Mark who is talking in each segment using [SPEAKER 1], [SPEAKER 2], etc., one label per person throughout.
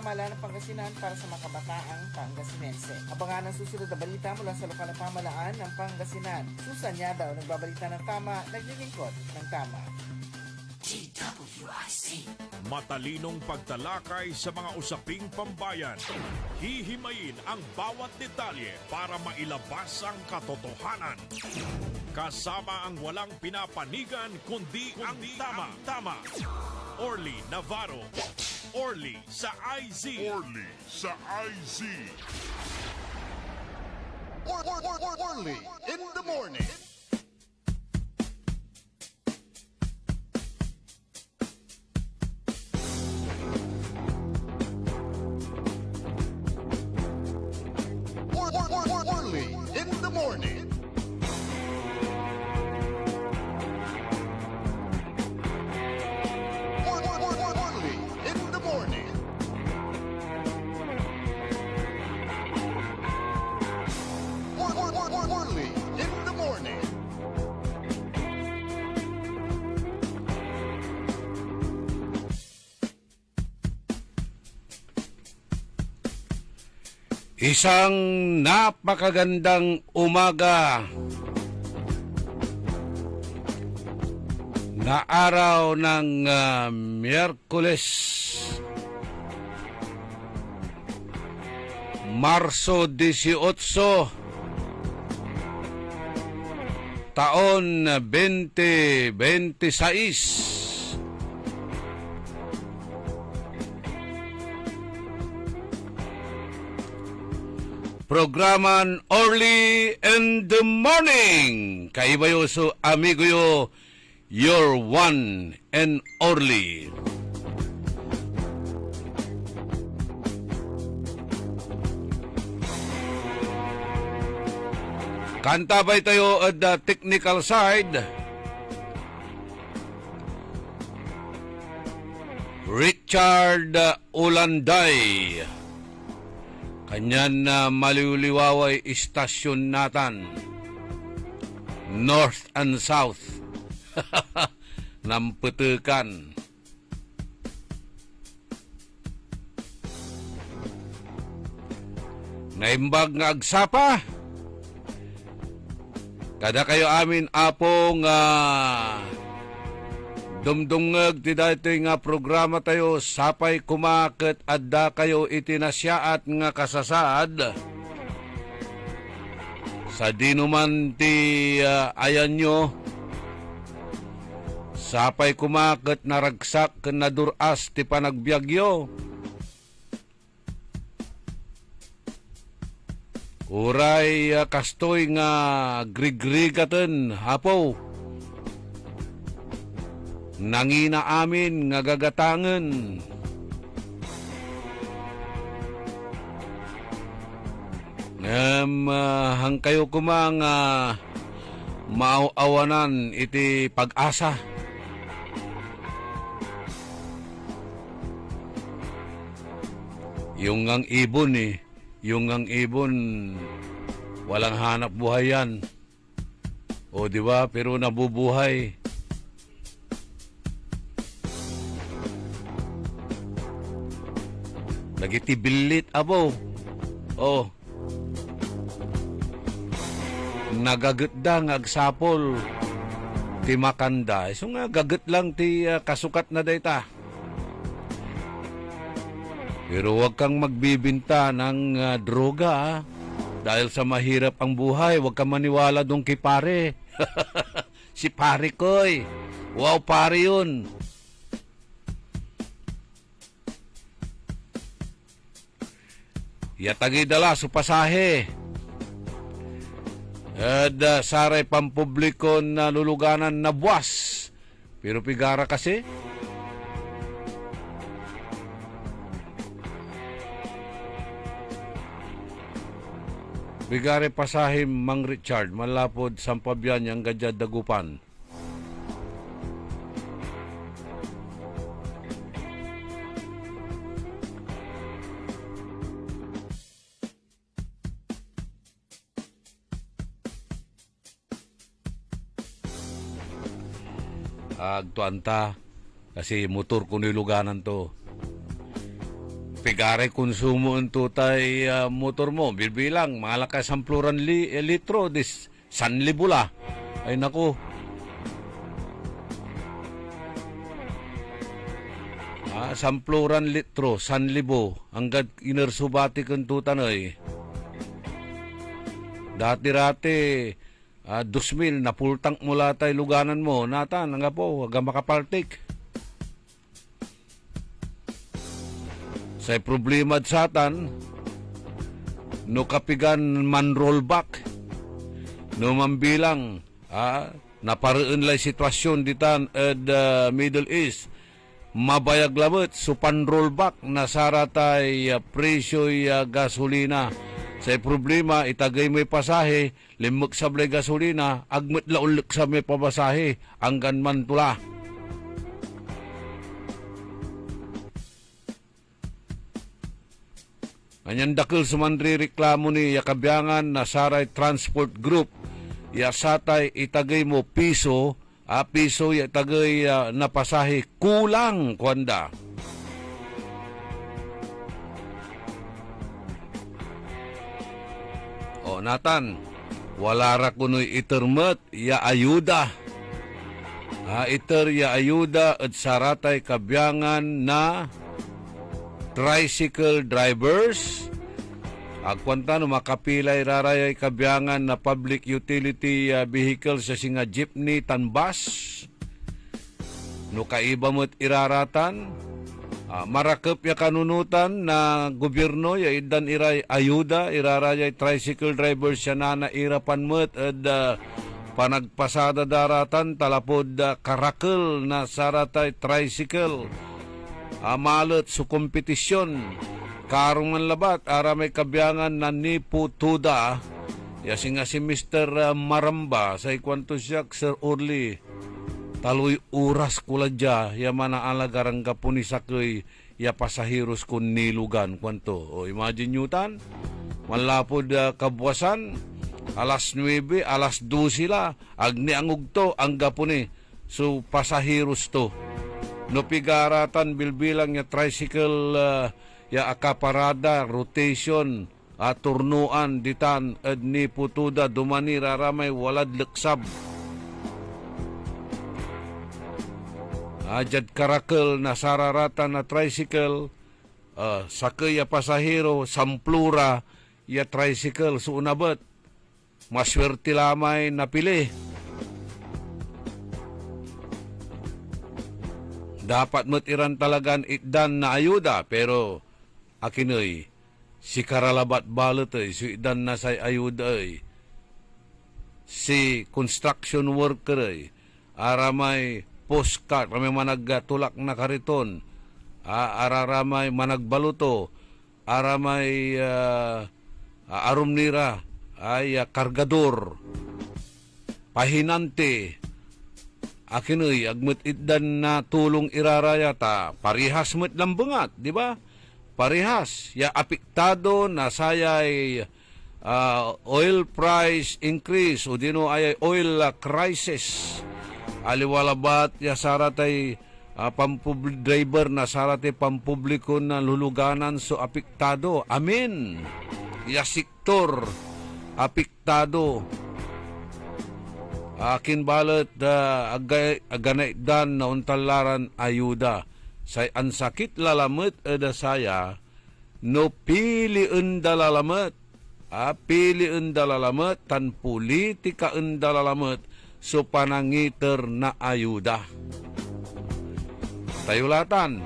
[SPEAKER 1] pamahalaan ng Pangasinan para sa mga kabataang Pangasinense. Abangan ang susunod na balita mula sa lokal na pamahalaan ng Pangasinan. Susan Yadaw, nagbabalita ng tama, naglilingkod ng tama.
[SPEAKER 2] Matalinong pagtalakay sa mga usaping pambayan. Hihimayin ang bawat detalye para mailabas ang katotohanan. Kasama ang walang pinapanigan kundi ang tama. Orly Navarro. Orly sa IZ.
[SPEAKER 3] Orly sa IZ. Orly in the morning. Orly in the morning. Orly in the morning. Orly in the morning.
[SPEAKER 4] Isang napakagandang umaga na araw ng Miyerkules, Marso 18, taon 2026. Programan Orly in the Morning. Kaibayo so amigo yo, your one and Orly. Kanta ba tayo at the technical side? Richard Ulanday. Kanyan na maliwliwaway istasyon natan. North and South. Namputukan. Naimbag nga agsapa. Kada kayo amin apong dumdungag ti dati nga programa tayo sapay kumaket adda kayo itinasyaat nga kasasaad sa dinuman ti ayan nyo sapay kumaket naragsak ken naduras ti panagbiagyo uray kastoy nga grigrigaten hapo nangina amin nga gagatangan. Hang kayo kumang maawanan iti pag-asa. Yung ang ibon yung ang ibon walang hanap buhay yan. O di ba? Pero nabubuhay. Nagitibilit abo. Oh. Nagagetda nga agsapol ti makanda. So nga gaget lang ti kasukat na dayta. Pero wag kang magbibinta ng droga dahil sa mahirap ang buhay. Wag kang maniwala dong kay pare. Si pare koy. Wow, pare yun. Yatagi dala sa pasahe. At saray pampubliko na luluganan na buwas. Pero pigara kasi. Bigare pasahim Mang Richard malapod sampabyan yang gadyad dagupan. Agtuanta kasi motor ko niluganan to. pigare konsumo ento tay motor mo, bilbilang, malakas ang pluran litro, 1,000 la. Ay nako. Sampluran litro, 1,000. Hanggat inersubati kang tutanay. Dati-rati, 2,000, napultang mula tayo luganan mo. Natan, nga po, hanggang makapaltik. Say problema satan, no kapigan man rollback, no mambilang, naparaan lang sitwasyon ditan at Middle East, mabayag labot, so pan-rollback na saratay presyo gasolina. Sa problema, itagay may pasahe, limok sablay gasolina, agmat laulik sa may pabasahe, hanggan man tula. Anyan dakil sumandri reklamo ni Yakabiangan na Saray Transport Group, yasatay itagay mo piso, piso itagay na pasahe kulang kwanda. O natan, wala ra kunoy itermet ya ayuda. Iter ya ayuda at saratay kabiangan na tricycle drivers. Agkwanta no makapilay rarayay kabiangan na public utility vehicle sa singa jeepney tanbas. No kaiba mo't iraratan. Marakep ya kanunutan na gobyerno ya idan iray ayuda irarayay tricycle drivers siya na irapan mo't at panagpasada daratan talapod karakel na saratay tricycle. Malot sa kompetisyon. Karong man labat, may kabiangan na niputuda. Yasi nga si Mr. Maramba, sa ikwanto siya, Sir Orly, taloy uras kuladya, yaman na alagarang kapunisakoy, ya pasahiros kun nilugan, kwanto. O imagine nyo tan, malapod kabuwasan, alas 9, alas 12 la, agni angog to, ang gapuni, so pasahiros to. No pigaratan bilbilang ya tricycle ya akaparada rotation turnuan ditan ed ni putuda dumani raramay walad leksab. Ajad karakel na sararatan na tricycle sakay ya pasahero samplura ya tricycle suunabot maswerte lamay napili. Dapat matiran talagan itdan na ayuda, pero akinoy, si karalabat balot si itdan na say ayuda si construction worker aramay postcard, ramay managtulak na kariton, araramay managbaluto, aramay arum nira, ay kargador, pahinante, akinoy, agmet iddan na tulong irarayata, parihas met lambangat, di ba? Parihas, ya apektado na sayay oil price increase, o dino ay oil crisis. Aliwalabat, ya saratay driver na saratay pampubliko na luluganan so apektado. Amen. Ya sektor, apektado. Akin balat aganay dan na untalaran ayuda. Say ansakit lalamet eda saya no pili endalalamet. Pili endalalamet tan politika endalalamet so panangiter na ayuda. Tayulatan.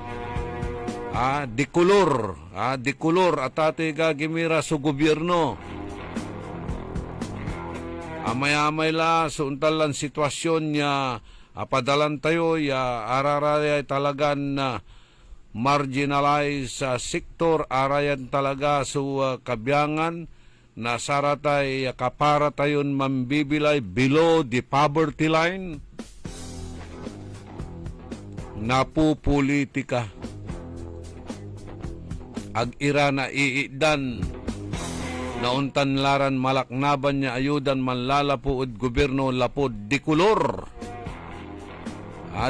[SPEAKER 4] Dikulor atate gagimira sa gobyerno. Amay-amay la, suuntalan sitwasyon niya, padalan tayo, araray talagan na marginalized sektor, arayan talaga sa kabiangan, na saratay kapara tayon mambibilay below the poverty line, napupolitika. Ag-ira na iidan, nauntan laran malaknaban niya ayudan manlalapuod gobyerno lapod dikulor.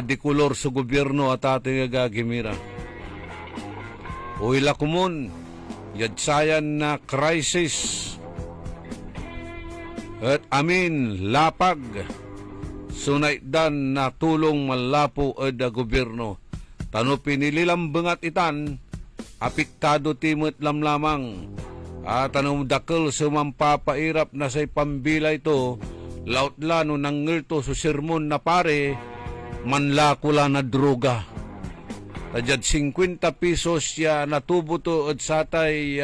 [SPEAKER 4] Dikulor sa gobyerno at ating gagimira. Uila kumun, yadsayan na crisis. At amin lapag, sunaydan na tulong malapo eda gobyerno. Tano pinililambangat itan, apektado timot lamlamang. At anong dakil sumampapairap na say pambila ito, lautlano ng ngilto so sermon na pare, manlakula na droga. Tadyad 50 pesos ya natubo to at satay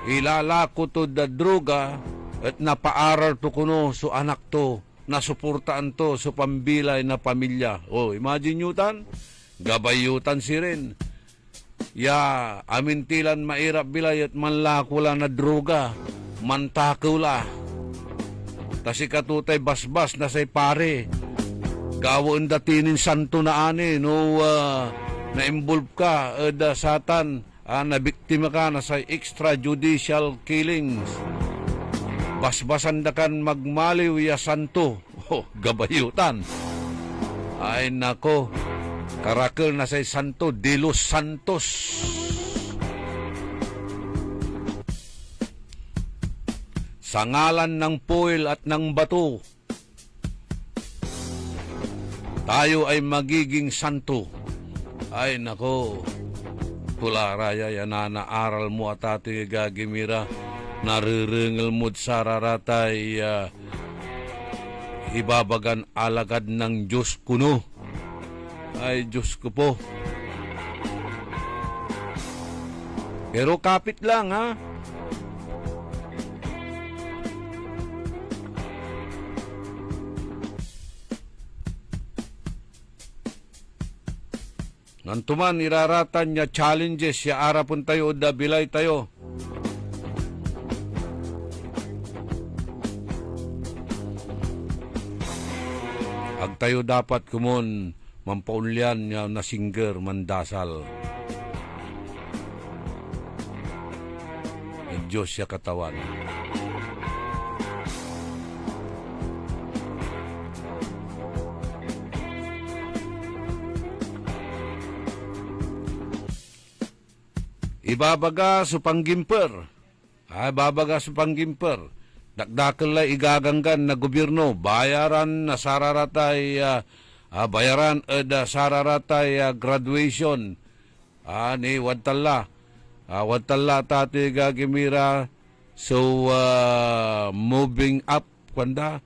[SPEAKER 4] ilalako to da droga at napaaral to kuno so anak to, nasuportaan to so pambilay na pamilya. Oh, imagine nyo tan, gabayutan si rin. Ya, amintilan mairap bilay at manlakula na droga, mantakula. Tasi katutay basbas na say pare. Gawon datinin santo na ani no na-involve ka da satan na biktima ka na sa extrajudicial killings. Basbasan da kan magmaliw ya santo. Oh, gabayutan. Ay nako. Karakol na say Santo de los Santos. Sa ngalan ng puwil at ng bato, tayo ay magiging santo. Ay nako, tularaya yan na aral mo at ating gagimira, nariringal mo't sararatay, ibabagan alagad ng Diyos kuno. Ay, Diyos ko po. Pero kapit lang, ha? Nantuman, iraratan niya challenges, siya arapon tayo o dabilay tayo. Ag tayo dapat kumon, mampaunlian niya na singer mandasal. Ang Diyos siya katawan. Ibabaga sa panggimper. Babaga sa panggimper. Dakdakel igaganggan na gobyerno. Bayaran na sararatay bayaran da sararatay graduation ni wadtala tati gagimira so moving up kwanda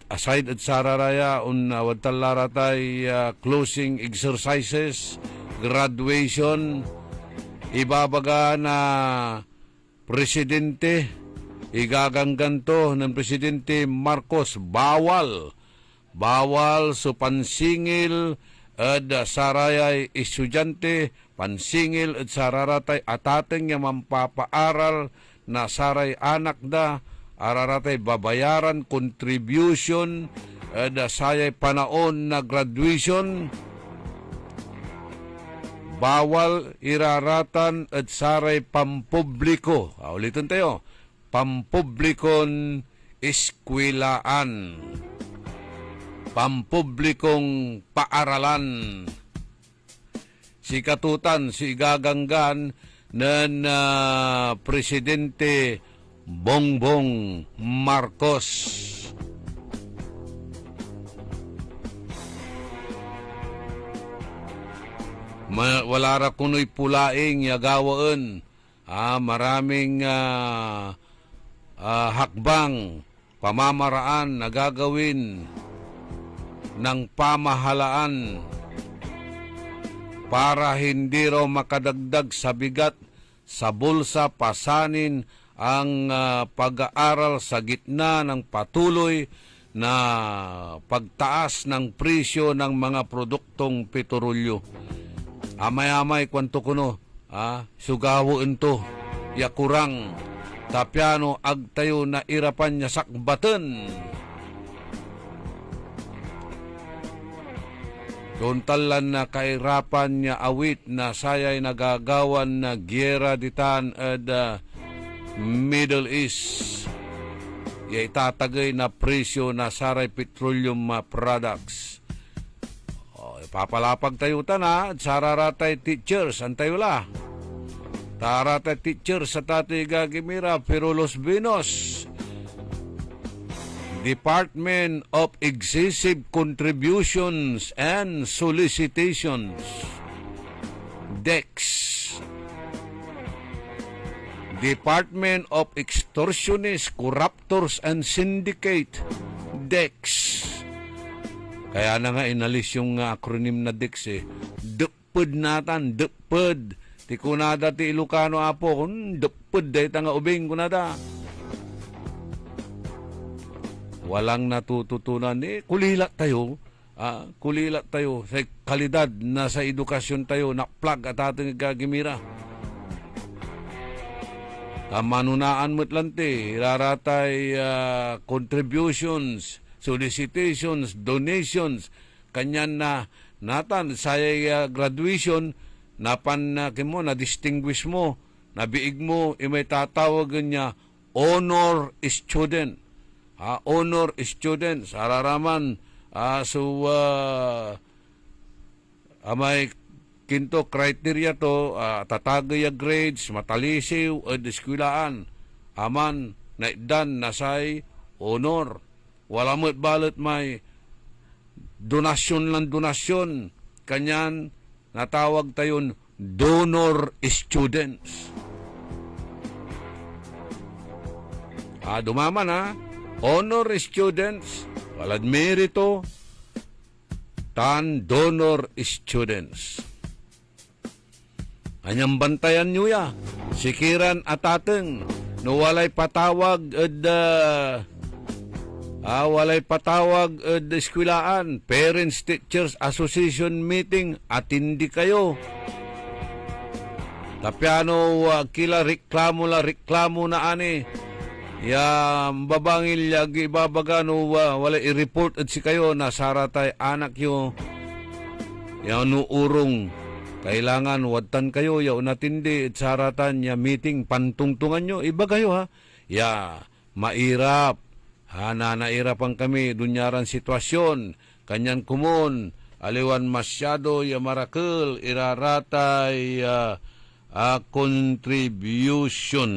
[SPEAKER 4] aside at sararaya wadtala ratay closing exercises graduation ibabaga na presidente igaganggan to ng presidente Marcos bawal so pansingil at sarayay estudyante, pansingil at sararatay atateng nga mampapaaral na saray anak da, araratay babayaran, contribution, at sayay panaon na graduation, bawal iraratan at saray pampubliko. Ulitin tayo, pampublikon eskwelaan. Pampublikong paaralan. Si katutan, si igaganggan ng Presidente Bongbong Marcos. Wala ra kuno'y pulaing yagawaan. Maraming hakbang, pamamaraan na gagawin ng pamahalaan para hindi raw makadagdag sa bigat sa bulsa pasanin ang pag-aaral sa gitna ng patuloy na pagtaas ng presyo ng mga produktong petrolyo. Amay-amay kwanto kuno, sugawo ito, yakurang, tapyano agtayo na irapan niya sakbatan. Tuntalan na kairapan niya awit na sayay nagagawan na gyera ditan at Middle East. Itatagay na presyo na saray petroleum products. papalapag tayo na, sararatay teachers, antayo la. Taratay teachers sa Tati Gagimira, pero Los Vinos, Department of Excessive Contributions and Solicitations, DEX. Department of Extortionists, Corruptors and Syndicate, DEX. Kaya na nga inalis yung acronym na DEX eh. DEPUD natan, DEPUD. Ti kunada ti Ilocano apo, DEPUD day tanga ubing kunada. Walang natututunan eh. Kulila tayo. Kulila tayo sa kalidad na sa edukasyon tayo nakplag at ating Gagimira. Manunaan mo't lang ti, raratay contributions, solicitations, donations, kanyan na natan sa graduation, napan kimo, na-distinguish mo, nabiig mo, may tatawagan niya, honor student. Honor student, sararaman, may kinto criteria to, tatagay grades, matalisiw, eskwilaan, aman, naidan, nasay, honor. Wala mo't balot may donasyon lang donasyon. Kanyan, natawag tayon donor students. Dumaman honor students, walad merito, tan donor students. Anyang bantayan nyo ya, sikiran at ateng, no walay patawag eskwilaan, Parents Teachers Association meeting, atindi kayo. Tapiano kila reklamo na ani, ya babangil yagi ibabaga no walay i-report at si kayo na saratay anak yo, ya no urong. Kailangan wadtan kayo, yaw natindi, at saratan ya meeting, pantungtungan nyo, iba kayo ha. Ya, mairap, nairapan kami, dunyaran sitwasyon, kanyan kumon, aliwan masyado, ya marakil, iraratay, contribution.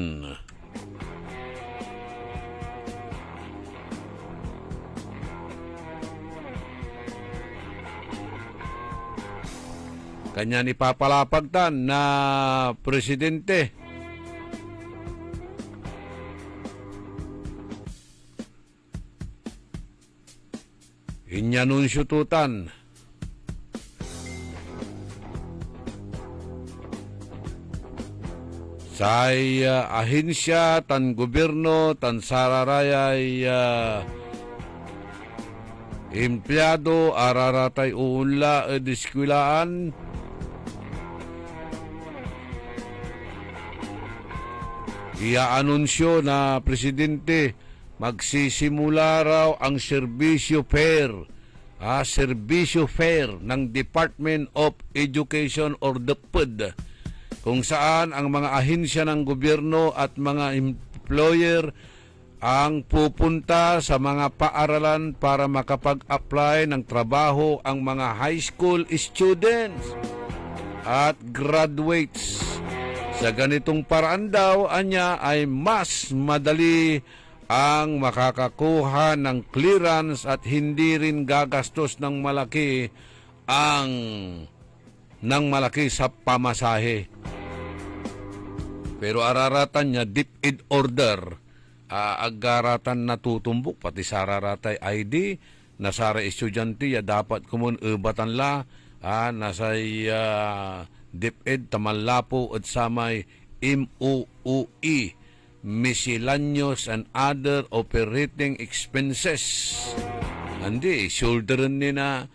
[SPEAKER 4] Kanya ipapalapagtan na presidente. Inyanunsyotutan. Say ahensya tan gobyerno tan sararayay empleyado araratay uunla eskwilaan. Ia-anunsyo na presidente magsisimula raw ang serbisyo fair ng Department of Education or DepEd, kung saan ang mga ahensya ng gobyerno at mga employer ang pupunta sa mga paaralan para makapag-apply ng trabaho ang mga high school students at graduates. Sa ganitong paraan daw, anya ay mas madali ang makakakuha ng clearance at hindi rin gagastos ng malaki sa pamasahe. Pero araratan niya DepEd order, agaratan natutumbok pati sararatay ID na sara estudyante ya dapat kumun ubatan la nasay DepEd tamanlapo at samay MOOE, miscellaneous and other operating expenses. Hindi, shoulderin ni na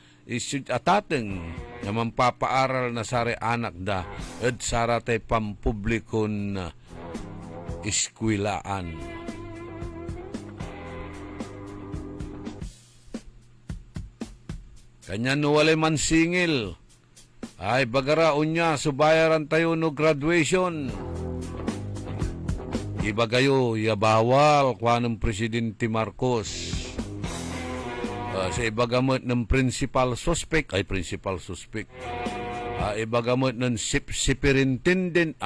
[SPEAKER 4] atateng na mampapaaral na sari anak da at saratay pampublikon iskwilaan. Kanya no walay man singil. Ay bagara unya subayaran tayo no graduation. Iba kayo, bawal kwa ng Presidente Marcos. Sa ibagamot ng principal suspect, ibagamot ng superintendent,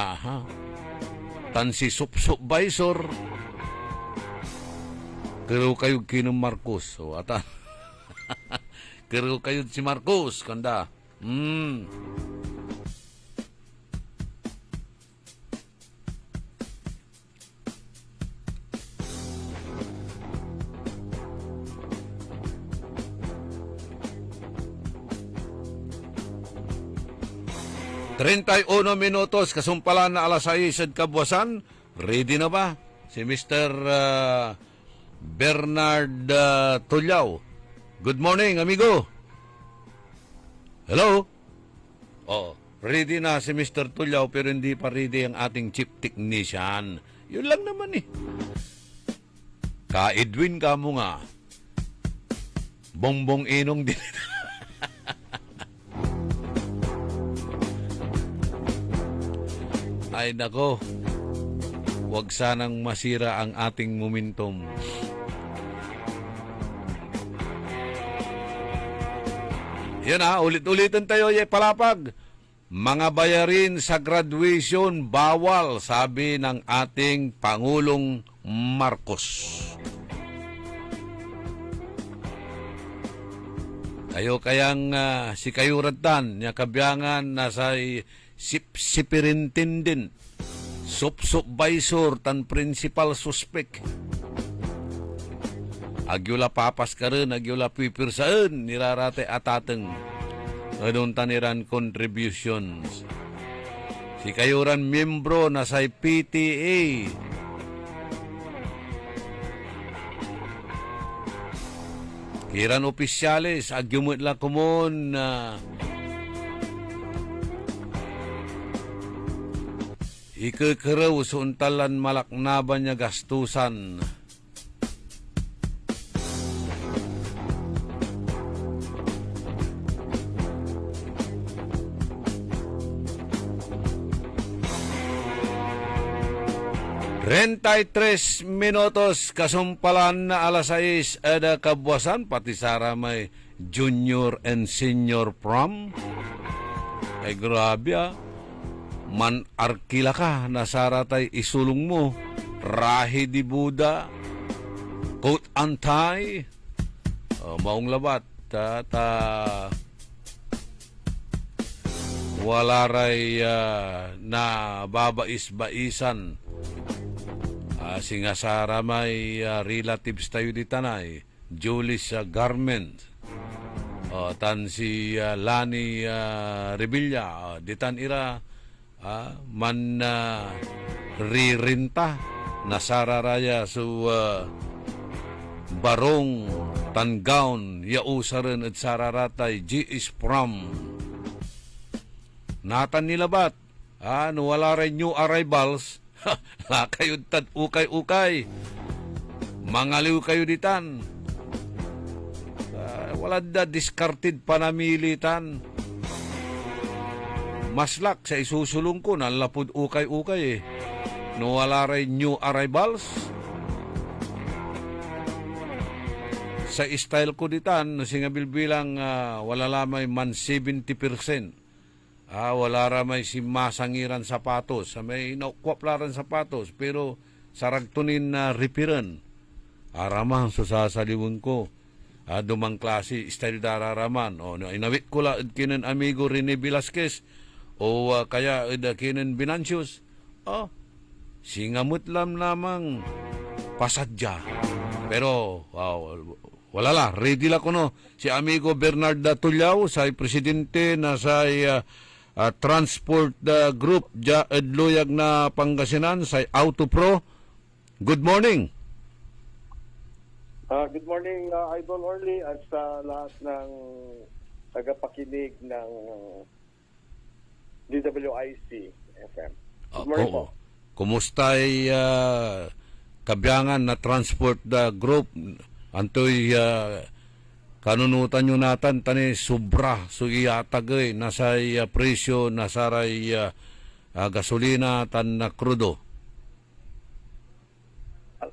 [SPEAKER 4] tan si supervisor, kero kayo kinong Marcos. So, ata, kero kayo si Marcos, kanda. 31 minutos, kasumpalan na alas 6 at kabuwasan. Ready na ba si Mr. Bernard Tulyao? Good morning, amigo. Hello? Oh, ready na si Mr. Tulyao pero hindi pa ready ang ating chief technician. Yun lang naman eh. Ka-Edwin ka mo nga. Bongbong Inong din. Ay nako, huwag sanang masira ang ating momentum. Yan ulit-ulitin tayo, palapag. Mga bayarin sa graduation bawal, sabi ng ating Pangulong Marcos. Kayo kayang si Kayuratan, niya kabyangan na sa superintendent, supervisor, tan principal suspect. Agyula papas ka rin, agyula pipirsaan, nirarate atateng. Adun taniran contributions. Si Kayuran membro na sa PTA. Kiran opisyales, agyumot la kumon na ikakaraw suntalan malaknaban niya gastusan. Rentay 3 minutos, kasumpalan na alas 6 ada kabuwasan, pati sara may junior and senior prom. Ay grabe man arkila ka, nasara tay isulong mo, rahi di Buda, coat and tie, maong labat, wala ray na babais-baisan. Singasara may relatives tayo di tanay, Julis Garment, tan si Lani Revilla, di tan ira, man ririnta nasararaya su barong tangaon yausaran at sararatay GS prom natan nilabat wala rin new arrivals lakayod tad ukay-ukay mangaliw kayo ditan wala da discarded panamilitan. Maslak sa isusulong ko, nalapod ukay-ukay no wala rin new arrivals. Sa style ko ditan, singabilbilang wala lamay man 70%. Wala ramay si masangiran sapatos. May naukwap sapatos, pero saragtunin na ripiran. Aramang susasaliwan ko. Dumang klase, style dararaman. Inawit ko lang kinan amigo Rene Velasquez, o kaya kinan Binancios, singamot lang namang pasadya. Pero wala la, ready la ko no. Si amigo Bernard Tulyao, sa presidente na sa transport group Edluyag na Pangasinan, sa Autopro. Good morning.
[SPEAKER 5] Good morning, Idol Orly, at sa lahat ng tagapakinig ng DWIC FM. Good morning po.
[SPEAKER 4] Kumusta ay kabyangan na transport group? Antoy kanunutan nyo natin tani sobra so iyatag nasa presyo nasaray gasolina tan na krudo.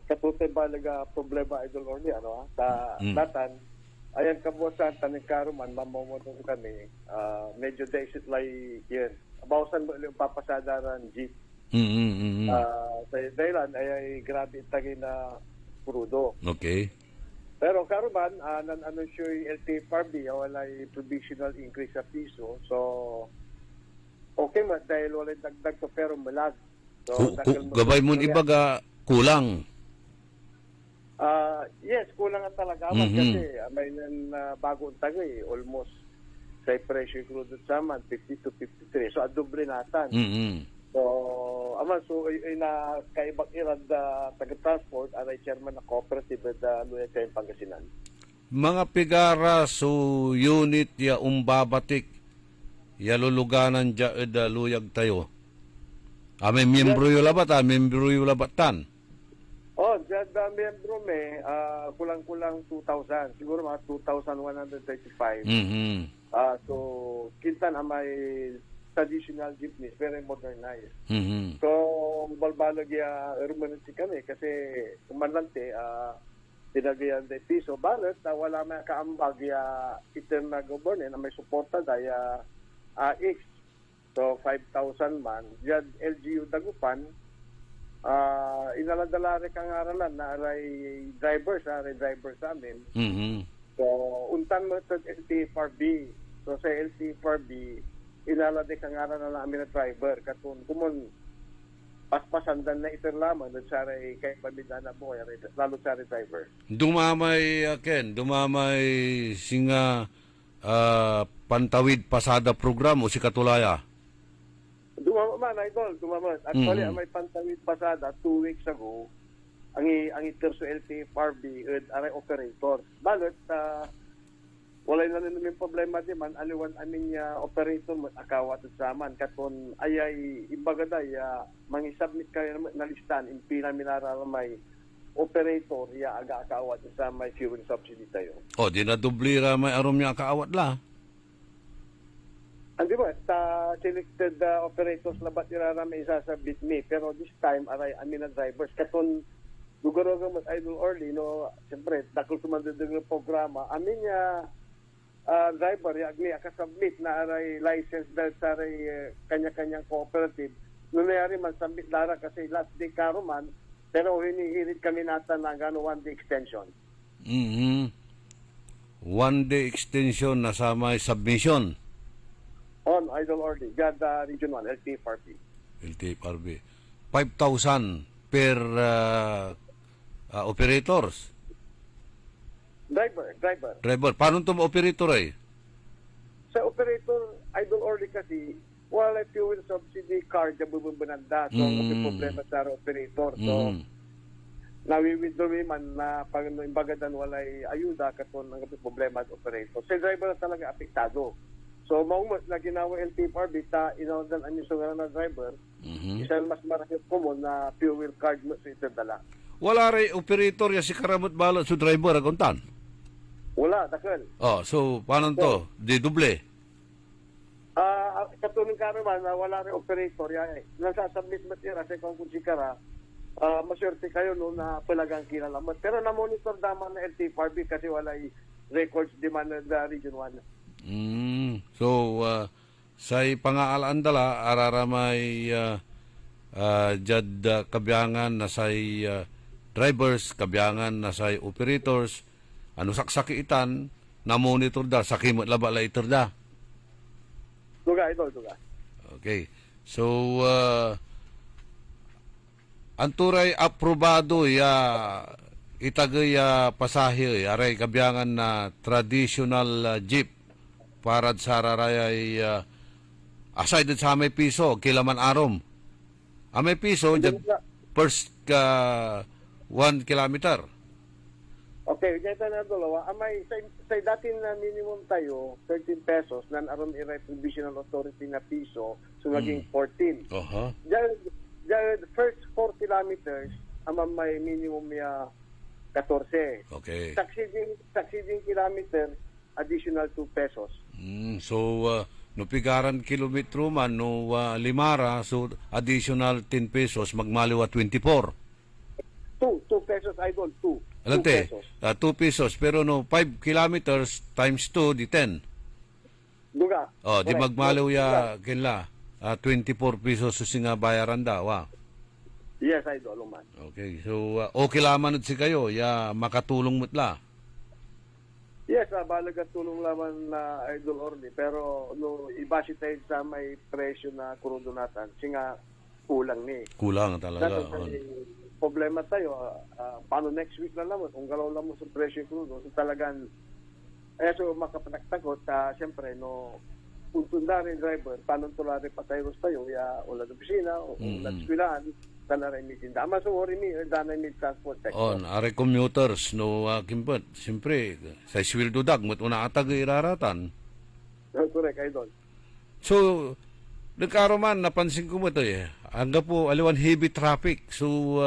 [SPEAKER 5] Katutay ba problema, Idol Orly, datan Ayan kabuosan, tanig karuman, mamamotong kami. Medyo desit lay yun. Abawasan mo yung papasadaran jeep. Sa dahilan ay grabe itagi na prudo.
[SPEAKER 4] Okay.
[SPEAKER 5] Pero karuman, nan-anunsyo yung LTFRB, walay provisional increase sa piso. So, okay man, dahil walay dagdag to pero malag. So,
[SPEAKER 4] Gabay mo ibaga kulang.
[SPEAKER 5] Yes, kulang ang talaga kasi may bagong tagay, almost sa presyo crude sa man 50 to 53. So adoble natan. So na kaibang irad taga-transport aray chairman na cooperative da Luya Kayong Pangasinan.
[SPEAKER 4] Mga pigara so unit ya umbabatik ya luluganan ja da luyag tayo. May miyembro yung labat, miyembro yung labatan.
[SPEAKER 5] Dyan miyembro may kulang-kulang 2,000. Siguro mga 2,135. So, kintan may traditional jeepneys, very modernized. So, balbalag rumunansi kami kasi kumanlante, tinagayan de piso. Balat, wala may kaambag itin na government na may suporta daya X. So, 5,000 man. Diyan, LGU Dagupan, inaladala kang aralan na aray driver sa amin. So, untan mo sa LTFRB. So, sa LTFRB, inalade kang aralan na amin na driver. Katun, kumun, paspasandan na ito lamang doon sa aray kay pamidana mo, lalo sa aray driver.
[SPEAKER 4] Dumamay singa pantawid pasada program o si Katulaya.
[SPEAKER 5] Dumaman, idol, dumaman. Actually, ang may pantawid pasada 2 weeks ago, ang itir sa LTFRB aray operator. Balot, wala na namin problema di man, aliwan amin operator akawat at saman. Katon, ayay, ibagaday, mangisubmit kayo na listan, impina minara may operator, aga akawat sa may fuel subsidy tayo.
[SPEAKER 4] Di na dublira may arom niya kaawat la.
[SPEAKER 5] Di ba, sa selected operators labat irara may isasabit me. Pero this time, aray amin na drivers. Katon, lugar-lugar mas idol early, no, siyempre, dakol sumandod ng programa. Amin driver, agni akasubmit na aray license dahil sa aray kanya-kanyang cooperative. Nunayari man, submit lara kasi last day karuman, pero hinihirit kami nata na gano 1-day extension.
[SPEAKER 4] 1-day extension na sa may submission.
[SPEAKER 5] On idol early, God Region 1,
[SPEAKER 4] LTFRB. 5,000 per operators.
[SPEAKER 5] Driver.
[SPEAKER 4] Paano ito operator ay?
[SPEAKER 5] Sa operator, idol early kasi, wala fuel subsidy card na bubunanda. So, may problema sa operator. So, nawi-withdraw man na pag imbagadan walay ayuda katon ang problema sa operator. Sa driver na talaga apektado. So, maumot na ginawa LTFRB, inaudan ang isungaran na driver, isang mas marahil common na fuel card mo sa itadala.
[SPEAKER 4] Wala rin operator ya si karamot balot sa driver aguntan?
[SPEAKER 5] Wala, dakal.
[SPEAKER 4] So, paano to? Di duble?
[SPEAKER 5] Katulong ka naman na wala rin operator, nasasubmit matira sa kung sikara, maswerte kayo no na palagang kinalamat. Pero na-monitor naman na LTFRB kasi wala records demand na Region 1.
[SPEAKER 4] So, sa pangaalaan dala, araramay jad kabyangan na sa drivers, kabyangan na sa operators, ano saksakitan, na monitor da, sakimot laba la itor da.
[SPEAKER 5] Duga.
[SPEAKER 4] Okay. So, anturay aprobado itagay pasahe, aray kabyangan na traditional jeep para sa rarayay aside sa may piso, kilaman arom. May piso, first 1 kilometer.
[SPEAKER 5] Okay, ganito na dalawa. May sa dati na minimum tayo, 13 pesos, nan aron i provisional authority na piso, so naging 14. The first 4 kilometers, may minimum 14.
[SPEAKER 4] Okay.
[SPEAKER 5] Succeeding kilometer, additional 2 pesos.
[SPEAKER 4] So, no pigaran kilometro man, no limara, so additional 10 pesos, magmaliwa 24.
[SPEAKER 5] 2 pesos, idol, 2.
[SPEAKER 4] Alante,
[SPEAKER 5] 2 pesos.
[SPEAKER 4] 2 pesos. Pero no, 5 kilometers times 2, di 10.
[SPEAKER 5] Duga.
[SPEAKER 4] Oh, di
[SPEAKER 5] Correct.
[SPEAKER 4] magmalaw
[SPEAKER 5] Duga.
[SPEAKER 4] ya kinla. 24 pesos sa singa bayaran da, wa.
[SPEAKER 5] Yes, Idol, man.
[SPEAKER 4] Okay, so okay laman si kayo, ya makatulong mutla.
[SPEAKER 5] Yes, balaga tulong laman na Idol Orly, pero no, ibasi tayo sa may presyo na krudo natin, singa kulang ni.
[SPEAKER 4] Kulang talaga.
[SPEAKER 5] Dato problema tayo, paano next week na naman, kung galaw lang mo sa presyo krudo, so talagang, so makapanagtagot, siyempre, no, puntundari driver, paano tulari pa tayo ya ulan opisina, o ulan skwilaan, tanara may tinda. Ama so, ori mi, danay may transport sector.
[SPEAKER 4] On, are commuters, no, kimpot. Siyempre, sa sweldo dag, mo't una atag iraratan.
[SPEAKER 5] Correct, Idol.
[SPEAKER 4] So, nagkaroman, napansin ko mo ito hanggang po, aliwan heavy traffic so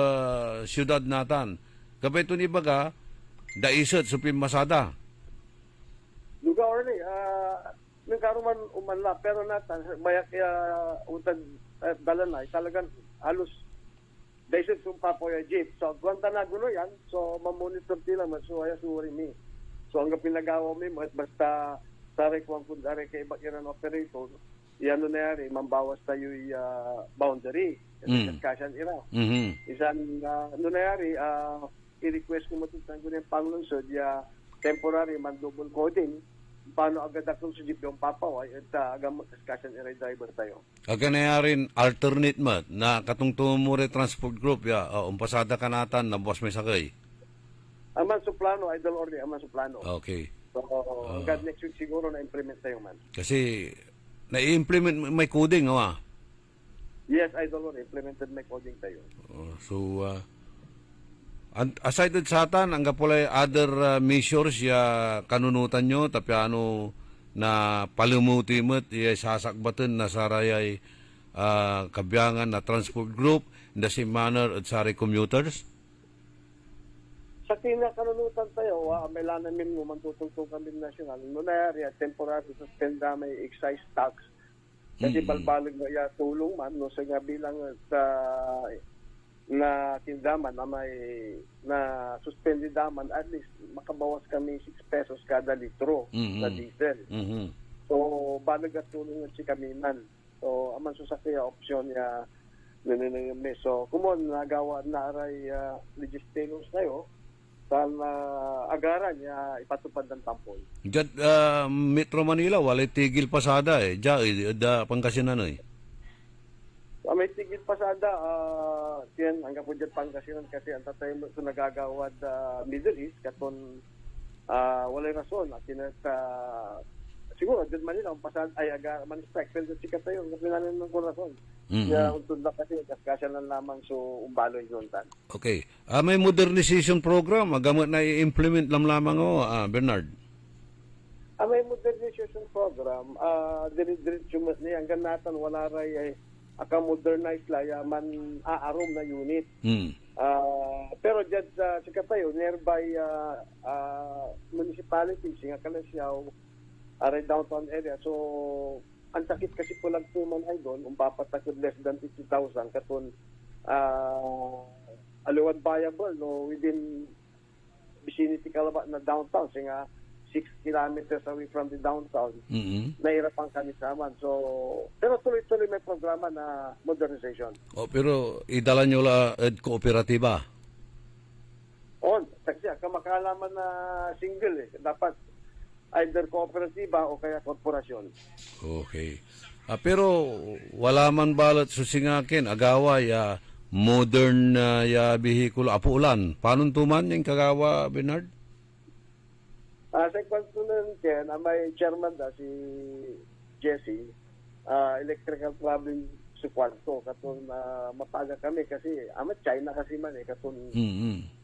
[SPEAKER 4] syudad natan. Kapag ito ni baga, daisot, supim masada.
[SPEAKER 5] Luga Orly, nagkaroon umanla, pero natan, mayak utag dalanay, talagang halos dahil sa papoy jeep. So, Guantanagulo yan, so mamonitor sila, masuwaya suwari mi. So, hanggang pinagawa mi, basta tarik wang kundari kay bakiran operator, yan na yari, mambawas tayo yung boundary. Kasyan ira. Isan, ano na yari, i-request ko matutang ko ng panglungsod, temporary man double coding, paano agad akong sa jeep yung papaway, at agad magkaskasyan ira driver tayo.
[SPEAKER 4] Aga na rin alternate mat na katungtong mo transport group umpasada ka natan na boss may sakay.
[SPEAKER 5] Aman sa plano, Idol Orly, aman sa plano.
[SPEAKER 4] Okay.
[SPEAKER 5] So, hanggang next week siguro na-implement tayo man.
[SPEAKER 4] Kasi na-implement may coding,
[SPEAKER 5] Yes, Idol Orly, implemented may coding tayo.
[SPEAKER 4] So, aside sa atan, ang kapulay other measures ya kanunutan nyo, tapi ano na palumuti mo't sasakbatan na sarayay kabiyangan na transport group in the same manner at sari commuters?
[SPEAKER 5] Sa kinakanunutan tayo, may lanamin mo, mantutungtong kami national. Nunayari, temporary suspend na may excise tax. Kasi balbalag na tulong man, no, sa nga bilang sa na tindaman na may na suspended daman, at least makabawas kami 6 pesos kada litro na diesel. So, balag at tulong at si kami man. So, aman susakya opsyon ya nananayami. So, kumon, nagawa na aray legislators tayo, sana agaran ya ipatupad ng tampon.
[SPEAKER 4] Diyan, Metro Manila, walay tigil pasada Diyan, Pangasinan
[SPEAKER 5] May tigil pasada, yan, hanggang po dyan Pangasinan kasi ang tatay mo ito nagagawad Middle East, katon walay rason. At siguro, dyan Manila, ang pasada ay man-expect, pero si katayo, kasi namin ng rason. Kaya untod na kasi, kaskasya lang lamang so umbalo yung tan.
[SPEAKER 4] Okay. May modernization program, magamot na i-implement lamang Bernard.
[SPEAKER 5] May modernization program, diretso niya, hanggang natan, wala ray aka-modernize laya man aarom na unit. Pero dyan sa Katayo, nearby municipality, singa Kalasyaw, aray downtown area. So, ang sakit kasi po lang tuman ay doon, papatakod less than 50,000 katon aluwan viable no, within vicinity kalaba na downtown, singa 6 kilometers away from the downtown. Nahirapan kami saman. So, pero tuloy-tuloy may programa na modernization.
[SPEAKER 4] Pero idala nyo la kooperatiba?
[SPEAKER 5] Kasi kamakalaman na single dapat either kooperatiba o kaya korporasyon.
[SPEAKER 4] Okay. Pero wala man balat susingakin, agaway, modern bihikulo, apulan. Paano tuman yung kagawa, Bernard?
[SPEAKER 5] Sa kwantunan yan, may chairman si Jesse, electrical problem sa kwanto. Katong mapaga kami kasi, China kasi man katong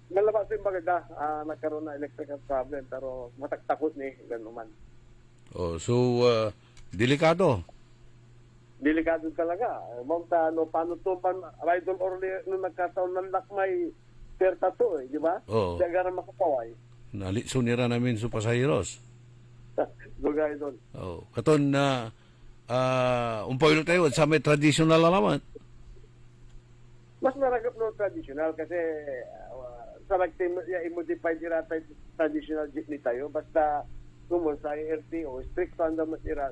[SPEAKER 5] malabas yung maganda, nagkaroon na electrical problem, pero mataktakot ni gano'n man.
[SPEAKER 4] So, delikado.
[SPEAKER 5] Delikado talaga. Paano to man, Idol Orly, nung nagkataon ng lakmay, perta to di ba? Diagara makapaway.
[SPEAKER 4] Sunira namin sa pasahiros.
[SPEAKER 5] Duga Idol.
[SPEAKER 4] Katon na umpayo tayo sa may traditional na naman.
[SPEAKER 5] Mas naragap no traditional kasi sa i-modify nila traditional jeepney tayo, basta kumon sa LTO, strict on the matira,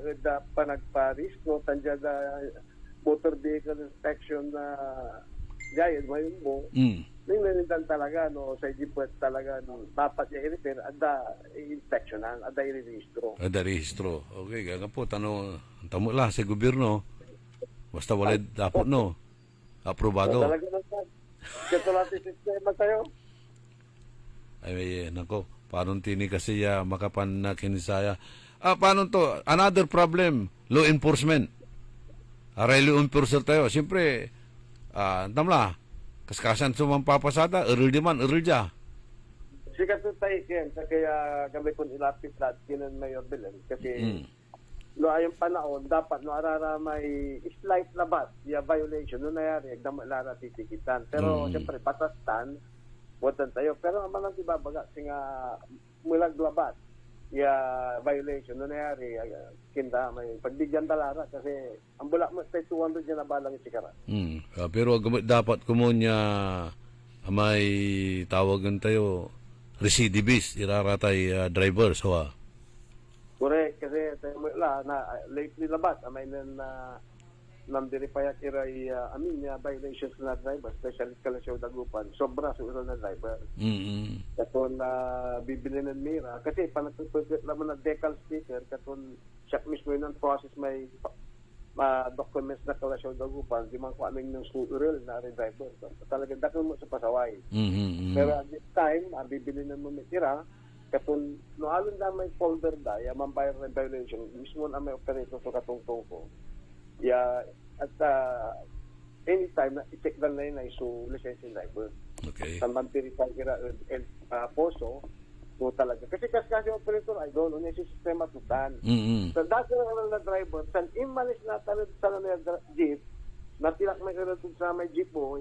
[SPEAKER 5] panagparis, no, tanja da motor vehicle inspection na gayad, mayon mo, nangyanindan talaga, no, sa jeepwet talaga, no, dapat i-repair, ada i-inspectionan, ada i-registro.
[SPEAKER 4] Ada rehistro. Okay, gaga po, tamo lang sa gobyerno. Basta wala dapat, no? Aprobado.
[SPEAKER 5] Talaga naman. Kito natin sistema tayo.
[SPEAKER 4] Ay, nako, paano tini kasi makapan na kinisaya. Paano to? Another problem, law enforcement. Aray law enforcer tayo. Siyempre, tamla, kaskasan sumampapasada, eril di man, eril dya.
[SPEAKER 5] Sikat to tayo yan, kaya kami kung ilapit lahat kinan Mayor Belen. Kasi, no ayong panahon, dapat no arara may slight labat, violation, no nayari, agdamalara titikitan. Pero, siyempre, batastan, watan tayo. Pero, ang mga ibabaga, singa mulag labat, violation, no nayari, kinda, may pagbigyan talara, kasi, ang bulak mo, stay 200 yan na balang isikara.
[SPEAKER 4] Pero dapat kumunya may tawagan tayo recidivist, iraratay driver. So,
[SPEAKER 5] Correct, kasi tayo mo na lately labat, amay na namdiripayat iray amin violations na driver, especially kalasyaw dagupan, sobra suuro na driver. Katon bibili ng mira, kasi panagpupagkat naman na decal sticker, katon siya mismo yun ang process may documents na kalasyaw dagupan, di man ko aming ng suuro na driver. So, talagang dakil mo sa pasaway. Pero at this time, bibili ng mo tira, katun no alon na may folder da man bayar na violation mismo na may operator so katungtong ko at anytime na i-check lang na yun ay so licensing driver tamang verify kira poso so talaga kasi operator I don't know yung sistema tutan so dati na driver san imalis na talad sa na jeep natilak may karatod sa may jeep mo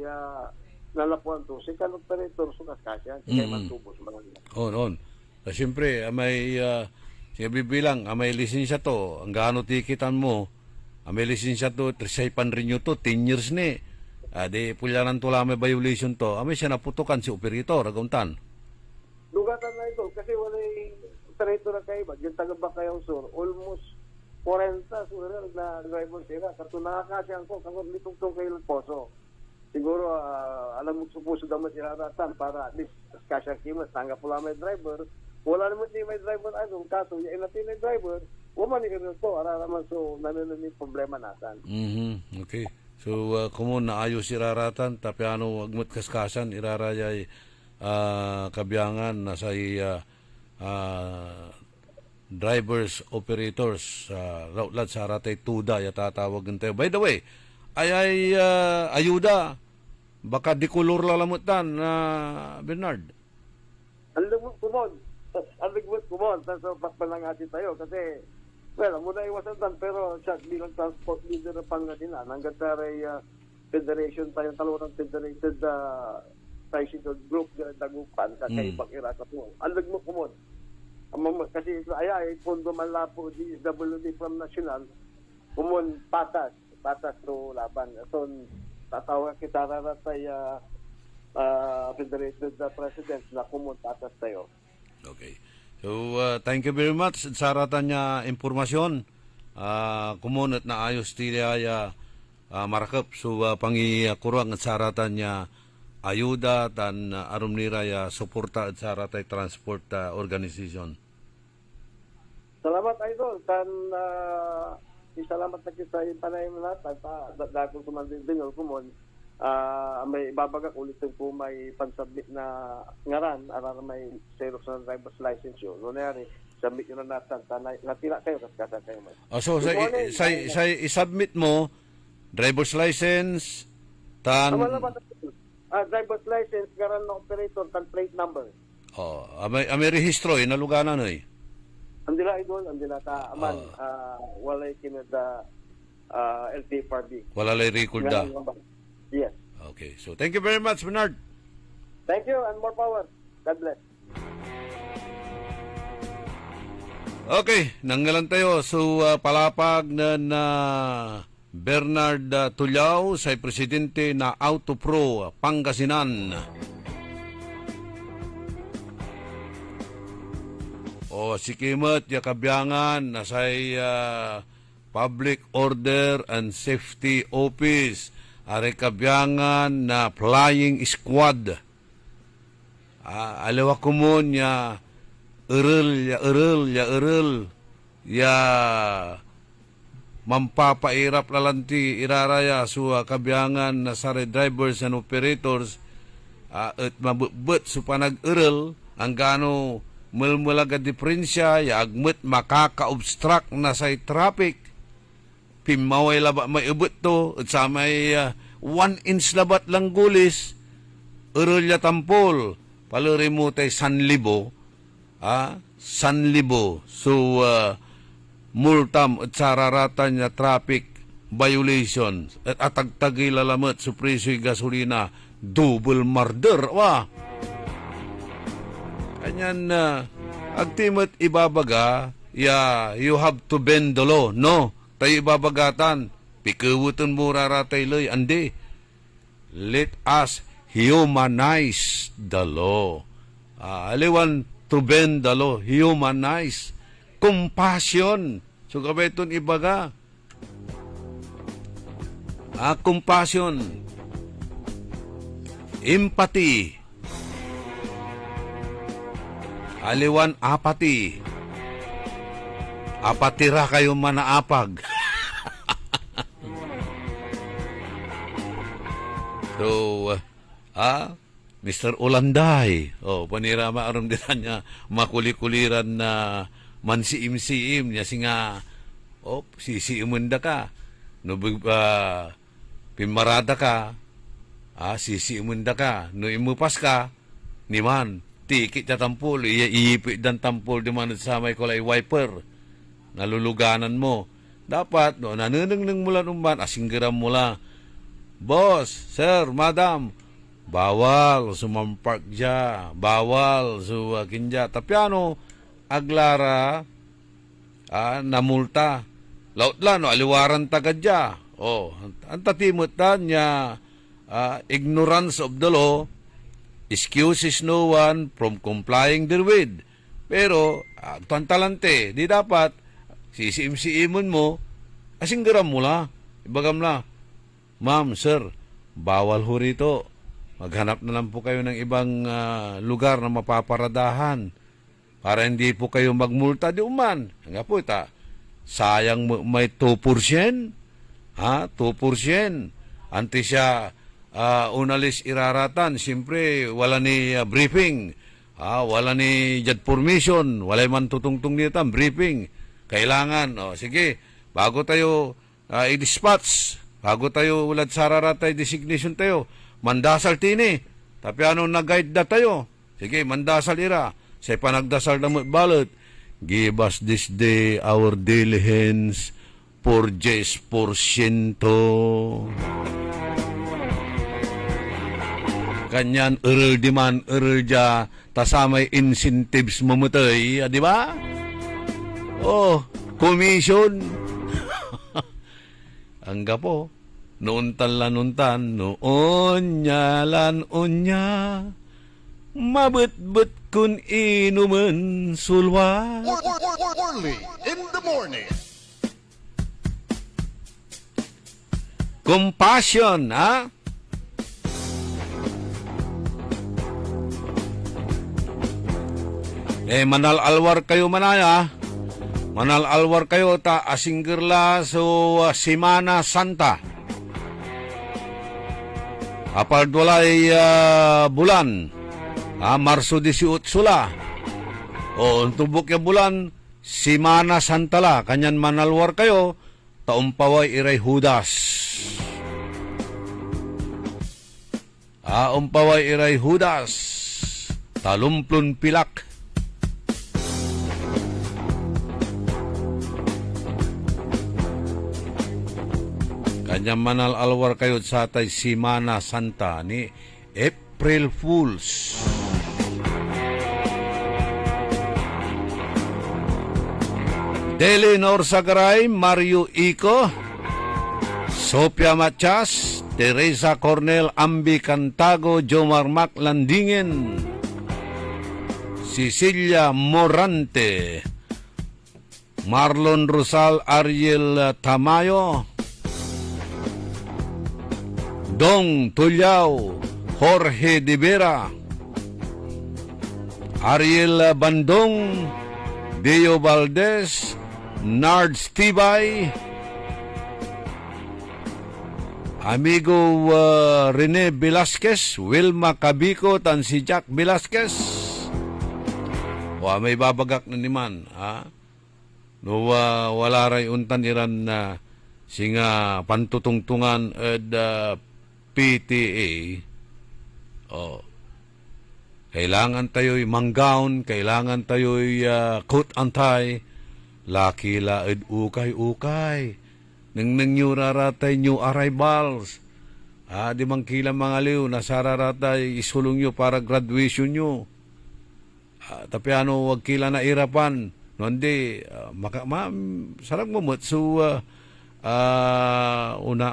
[SPEAKER 5] nalapuan to si operator so kaskasya kaya man tubos
[SPEAKER 4] on siyempre, may bibilang, may lisensya to, ang gaano tikitan mo, may lisensya to, trisaypan rin nyo to, 10 years ni. Di pulyanan to lang may violation to, may siya naputukan si operator, aguntan.
[SPEAKER 5] Lugatan na ito, kasi wala operator na kayo ba, yung taga kayong sur, almost 40 sural na driver sila, kato nakakasyan ko, kung nitong kayo ng poso. Siguro, alam mo supuso daw matiraratan para at least kasya kimas, tanggap po lang may driver, wala naman ni may driver ano, kaso yung natin may driver, wala ni rin ito, araraman so nanunan yung problema natin.
[SPEAKER 4] Okay. So, kumun naayos iraratan, tapi ano, agmat kaskasan, irarayay kabiyangan na sa drivers, operators, lautlat sa aratay tuda, yatatawagan tayo. By the way, ayuda, baka di kulor lalamutan, Bernard.
[SPEAKER 5] Ang lumot kumon, so patpanangati tayo kasi, well, muna iwasan tan, pero siya bilang transport leader ng Pangasinan, hanggang taray federation tayo, talunang federated tricycle group ng Dagupan, sa kaibang irasa po. Ang lumot kumon. Kasi pondo man lapo, DSWD from National, kumon patas to laban. So, tatawag kita raratay federated president na kumon patas tayo.
[SPEAKER 4] Okay. So, thank you very much sa aratan niya impormasyon. Kumunat na ayos tila marakap. So, pangikurang at sa aratan niya ayuda tan arum nira suporta at sa aratay transport organization.
[SPEAKER 5] Salamat, Idol. Salamat na kita yung panay mo natin. Dahil kumandin din kumon. May ibabagak ulit po may pansubmit na ngaran para may Xerox na driver's license yun. No nangyari, submit yun na natin. Natila kayo, kaskasa kayo.
[SPEAKER 4] So, sa isubmit mo, driver's license,
[SPEAKER 5] driver's license, ngaran na operator, tan plate number.
[SPEAKER 4] May rehistro, naluganan
[SPEAKER 5] Andila, Idol, andila ta, aman, walay kinada LTFRB.
[SPEAKER 4] Wala lay record da.
[SPEAKER 5] Yes.
[SPEAKER 4] Okay. So, thank you very much, Bernard.
[SPEAKER 5] Thank you and more power. God bless.
[SPEAKER 4] Okay. Nanggalan tayo. So, palapag na Bernard Tullaw, sa presidente na Autopro Pangasinan. O si Kimot, ya kabiyangan, nasay Public Order and Safety Office. Are kabiyangan na Flying Squad. Aliwa ko mo niya, erel, ya mampapairap lalanti iraraya sa kabiyangan na sa drivers and operators at mabubut sa panag-earl ang gano mulmulaga diferensya ya agmet makaka-obstruct na sa traffic pimaway laba may ubut to at sa may 1 inch labat lang gulis earl ya tampol paluri mo tay 1,000 so multam at sararatan niya traffic violation at atagtagi lalamat sa preso'y gasolina double murder kanyan agtimot ibabaga you have to bend the law no tayo ibabagatan pikawutan mo raratay loy andi let us humanize the law aliwan to bend the law humanize compassion. So kabeton ibaga. Compassion. Empathy. Aliwan apathy. Apatira kayo manaapag. So, Mr. Ulanday. Panirama aram din niya makulikuliran na mansiim-siim niya singa sisiimunda ka no pimarada ka sisiimunda ka no imupas ka ni man tikit na tampol iipit dan tampol di man sa may kulay wiper naluluganan mo dapat no nanuneng mula numban asinggiram mula boss sir madam bawal sumampark dya bawal kinja tapi aglara namulta lautla no aliwaran tagadya ang tatimot niya ignorance of the law excuses no one from complying therewith pero tantalante di dapat sisiim-siimon mo asinggaram mo la ibagam la ma'am sir bawal ho rito maghanap na lang po kayo ng ibang lugar na mapaparadahan para hindi po kayo magmulta di uman. Nga po, sayang may 2%. 2%. Anti siya unalis iraratan. Siyempre, wala ni briefing. Wala ni jet permission. Wala man tutungtong nito briefing. Kailangan. Sige, bago tayo i-dispatch, bago tayo ulad sararatay designation tayo, mandasal tini. Tapi nag-guide na tayo. Sige, mandasal ira. Sa panagdasal na balot, give us this day our daily hands for just %. Kanyan, erel di man, erel dya, tasamay incentives mamutay, di ba? Commission. Ang gapo, noon nyalan unya. Mabut-but kun inuman sulwa.
[SPEAKER 3] Orly in the morning.
[SPEAKER 4] Compassion, manal alwar kayo manaya. Manal alwar kayo ta asinggirla so Semana Santa. Apal dulay bulan. Marso 18 sula. Tubok ya bulan, Semana Santa la. Kanyan manalwar kayo, taumpaway iray Judas. Umpaway iray Judas. Talumplon pilak. Kanyan manal-alwar kayo sa tay Semana Santa ni April Fools. Delinor Sagaray, Mario Ico, Sophia Machas, Teresa Cornel, Ambi Cantago, Jomar Mac Landingen, Cecilia Morante, Marlon Rosal, Ariel Tamayo, Dong Tulyao, Jorge De Vera, Ariel Bandong, Deo Valdez, Nard Tibay, amigo Rene Velasquez, Wilma Cabico, tan si Jack Velasquez. May babagak na niman, ha? No, wala ray untan iran na singa pantutungtungan ed PTA. Kailangan tayo'y manggaon, kailangan tayo'y coat antay, laki la ed ukay-ukay. Nang nyuraratay new arrivals. Di man kila mga liw, nasararatay isulong nyo para graduation nyo. Tapi wag kila na irapan. No, hindi, sarang mamut. So,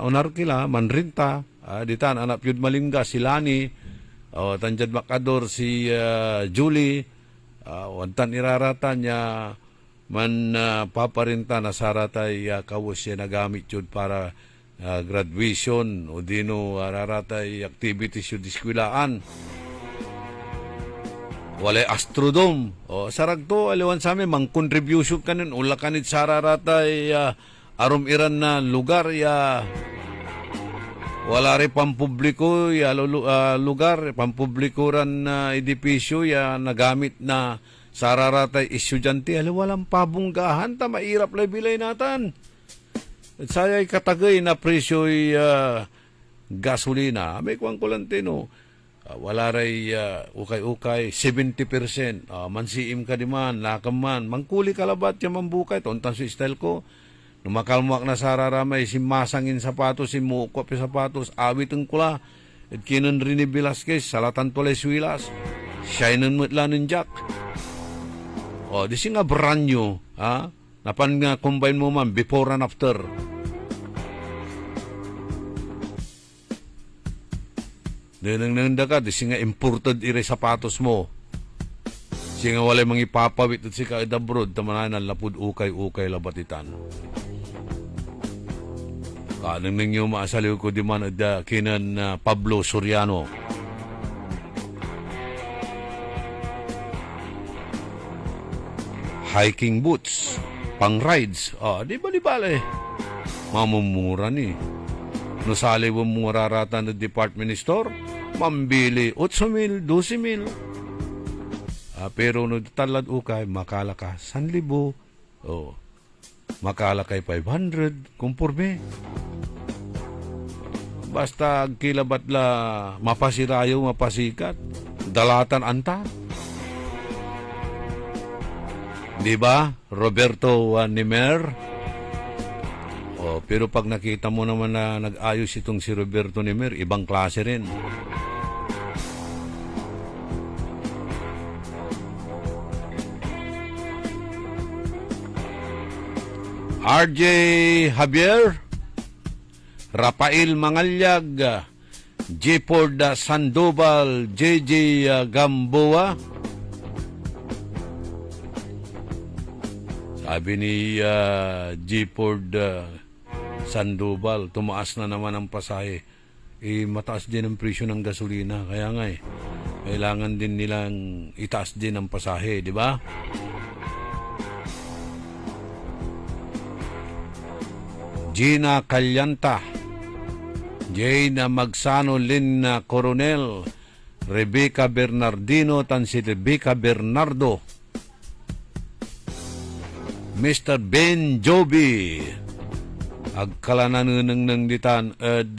[SPEAKER 4] unar kila, manrinta. Ditan, anak yun malingga, si Lani. Tanjad Makador, si Julie. Wantan iraratan niya. Man paparinta na saratay kawos siya nagamit yun para graduation o dino raratay activities yun diskwilaan. Walay astrodome. Sarag to, aliwan sa amin, mang contribution kanin, ula kanit sararatay arom iran na lugar, wala rin pampubliko, lugar, pampubliko ran edipisyo, nagamit na sararatay estudyante, walang pabunggahan, mairap lang bilay natin. At saya'y katagay na presyo'y gasolina. May kuwang kulantino. Wala ray ukay-ukay, 70%. Mansiim ka di man, lakam man. Mangkuli kalabat yung mambukay. Tontan sa style ko. Numakalmak na sararamay, simasangin sapatos, simukop yung sapatos, awit ang kula. At kinan rin ni Velasquez, salatan tulay swilas. Shinan mo itlanin Jack. Di siya nga brand new, ha? Napan nga combine mo man, before and after. Nang nanda ka, di siya nga imported ire sapatos mo. Siya nga walay mga ipapawit at siya ka abroad, tamanan lapud ukay-ukay labatitan. Nang nyo maasaliw ko di man at kinan Pablo Soriano. Hiking boots, pang rides. Di bali-bali. Mamumura ni. No sali mo muraratan na department store, mambili 8,000, 12,000. Pero no talad ukay, makala ka 1,000. Makala kay 500, kumpurme. Basta kilabat la mapasirayo, mapasikat, dalatan anta. Di ba, Roberto Nimer? Pero pag nakita mo naman na nag-ayos itong si Roberto Nimer, ibang klase rin. RJ Javier, Rafael Mangalyag, Jford Sandoval, JJ Gamboa. Sabi ni Jford Sandoval, tumaas na naman ang pasahe. Mataas din ang presyo ng gasolina. Kaya nga kailangan din nilang itaas din ang pasahe, di ba? Gina Calyanta, Jane Magsano, Lynn Coronel, Rebecca Bernardino, tan si Rebecca Bernardo, Mr. Ben Joby, agkalanan ng ditan at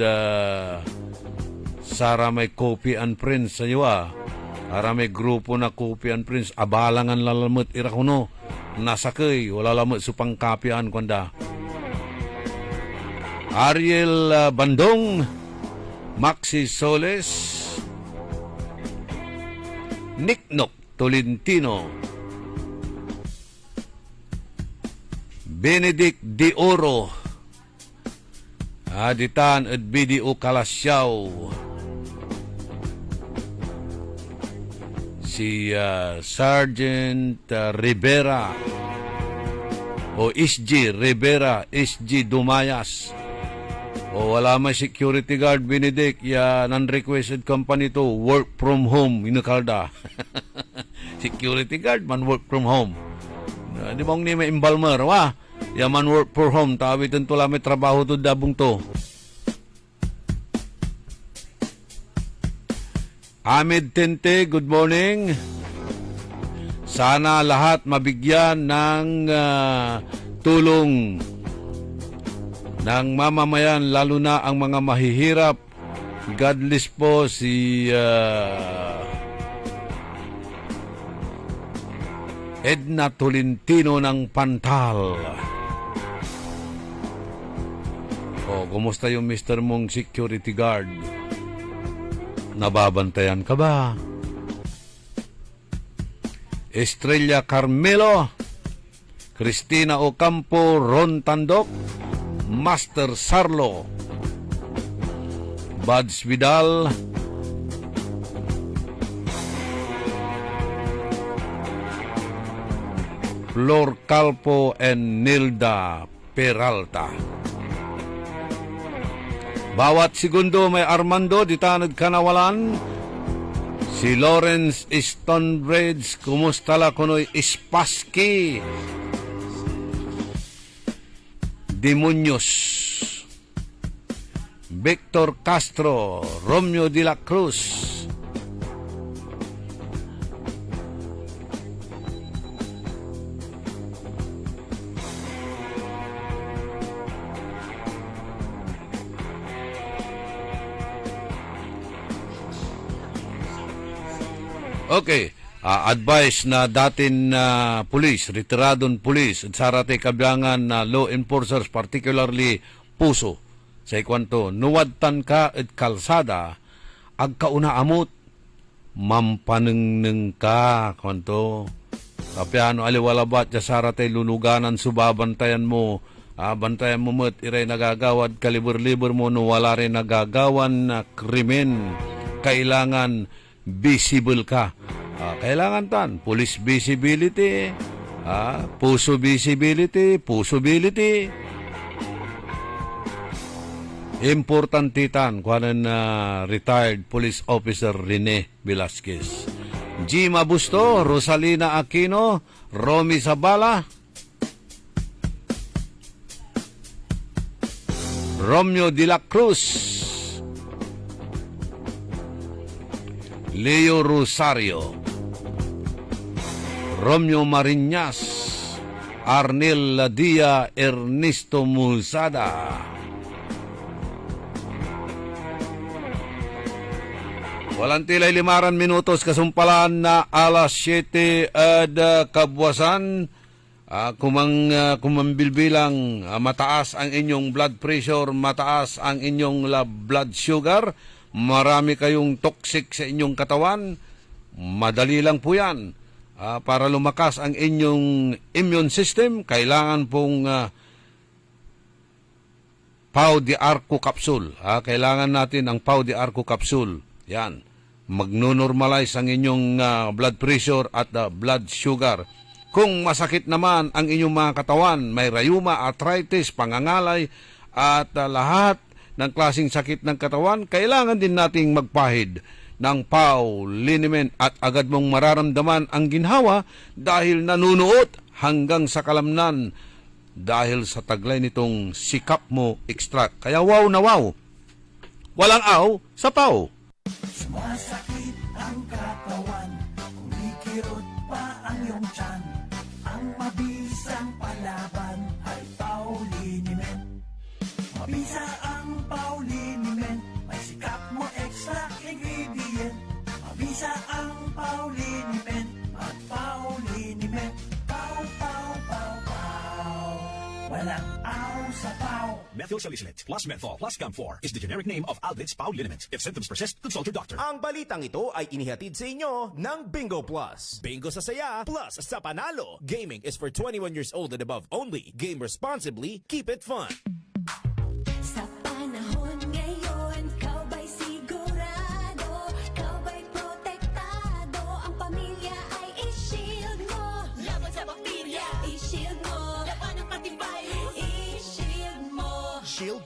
[SPEAKER 4] sara may copy and print sa iyo Ara may grupo na copy and prints, abalangan lalamot irakuno, nasakay, wala lamot supang kapian kwanda. Ariel Bandong, Maxi Soles, Nicknock Tolentino, Benedict De Oro, Aditan at BDO Kalasyaw, si Sergeant Rivera o SG Rivera, SG Dumayas. O wala may security guard, Benedict, ya non-requested company to, work from home, inukalda. Security guard, man work from home. Di ba ni may embalmer, wa? Ya man work from home, tawitin to may trabaho to dabong to. Ahmed Tente, good morning. Sana lahat mabigyan ng tulong ng mamamayan, lalo na ang mga mahihirap. Godless po si Edna Tolentino ng Pantal. O, kumusta yung mister mong security guard? Nababantayan ka ba? Estrella Carmelo, Cristina Ocampo, Ron Tandok, Master Sarlo, Buds Vidal, Flor Calpo, and Nilda Peralta. Bawat segundo may Armando, di tanod kanawalan. Si Lawrence Stonebridge, kumusta la kunoy Ispaski Demonios. Victor Castro, Romeo de la Cruz. Okay, advice na datin police, retiradong police, at sarate kabilangan na law enforcers, particularly puso, sa ikwanto, nuwadtan ka at kalsada, ag kauna amot, mampanengneng ka, kwanto. Kapiano aliwalabat, ya sarate luluganan, subabantayan mo, bantayan mo mo't iray nagagawad, kalibur-libur mo, no wala rin nagagawan na krimen, kailangan visible ka. Kailangan tan, police visibility, puso visibility, pusobility. Importante tan, kuhanan na retired police officer Rene Velasquez. G. Mabusto, Rosalina Aquino, Romy Zabala, Romeo de la Cruz, Leo Rosario, Romeo Mariñas, Arnel Ladia, Ernesto Musada. Walang tilay 5 minutos, kasumpalan na alas 7 at kabwasan. Kumambilbilang mataas ang inyong blood pressure, mataas ang inyong blood sugar, marami kayong toxic sa inyong katawan, madali lang po yan. Para lumakas ang inyong immune system, kailangan pong Pau de Arco capsule. Kailangan natin ang Pau de Arco capsule. Yan. Magno-normalize ang inyong blood pressure at blood sugar. Kung masakit naman ang inyong mga katawan, may rayuma, arthritis, pangangalay, at lahat ng klaseng sakit ng katawan, kailangan din nating magpahid ng Pau liniment at agad mong mararamdaman ang ginhawa dahil nanunuot hanggang sa kalamnan dahil sa taglay nitong Sikap Mo Extract. Kaya wow na wow. Walang aw sa Pau.
[SPEAKER 6] Sumasakit ang katawan, kumikirot pa ang iyong tiyan. Ang mabisang palaban ay Pauliniment. Mabisa ang Pauliniment, may Sikap Mo Extract ingredient. Mabisa ang Pauliniment at Pauliniment. Pau, pau, pau, pau. Walang aw sa Pau.
[SPEAKER 7] Methyl salicylate plus menthol plus camphor is the generic name of Alvid's Pau liniment. If symptoms persist, consult your doctor.
[SPEAKER 8] Ang balitang ito ay inihatid sa inyo ng Bingo Plus. Bingo sa saya, plus sa panalo. Gaming is for 21 years old and above only. Game responsibly, keep it fun.
[SPEAKER 9] Sa panahon ngayon, kau ba'y sigurado? Kau ba'y protektado? Ang pamilya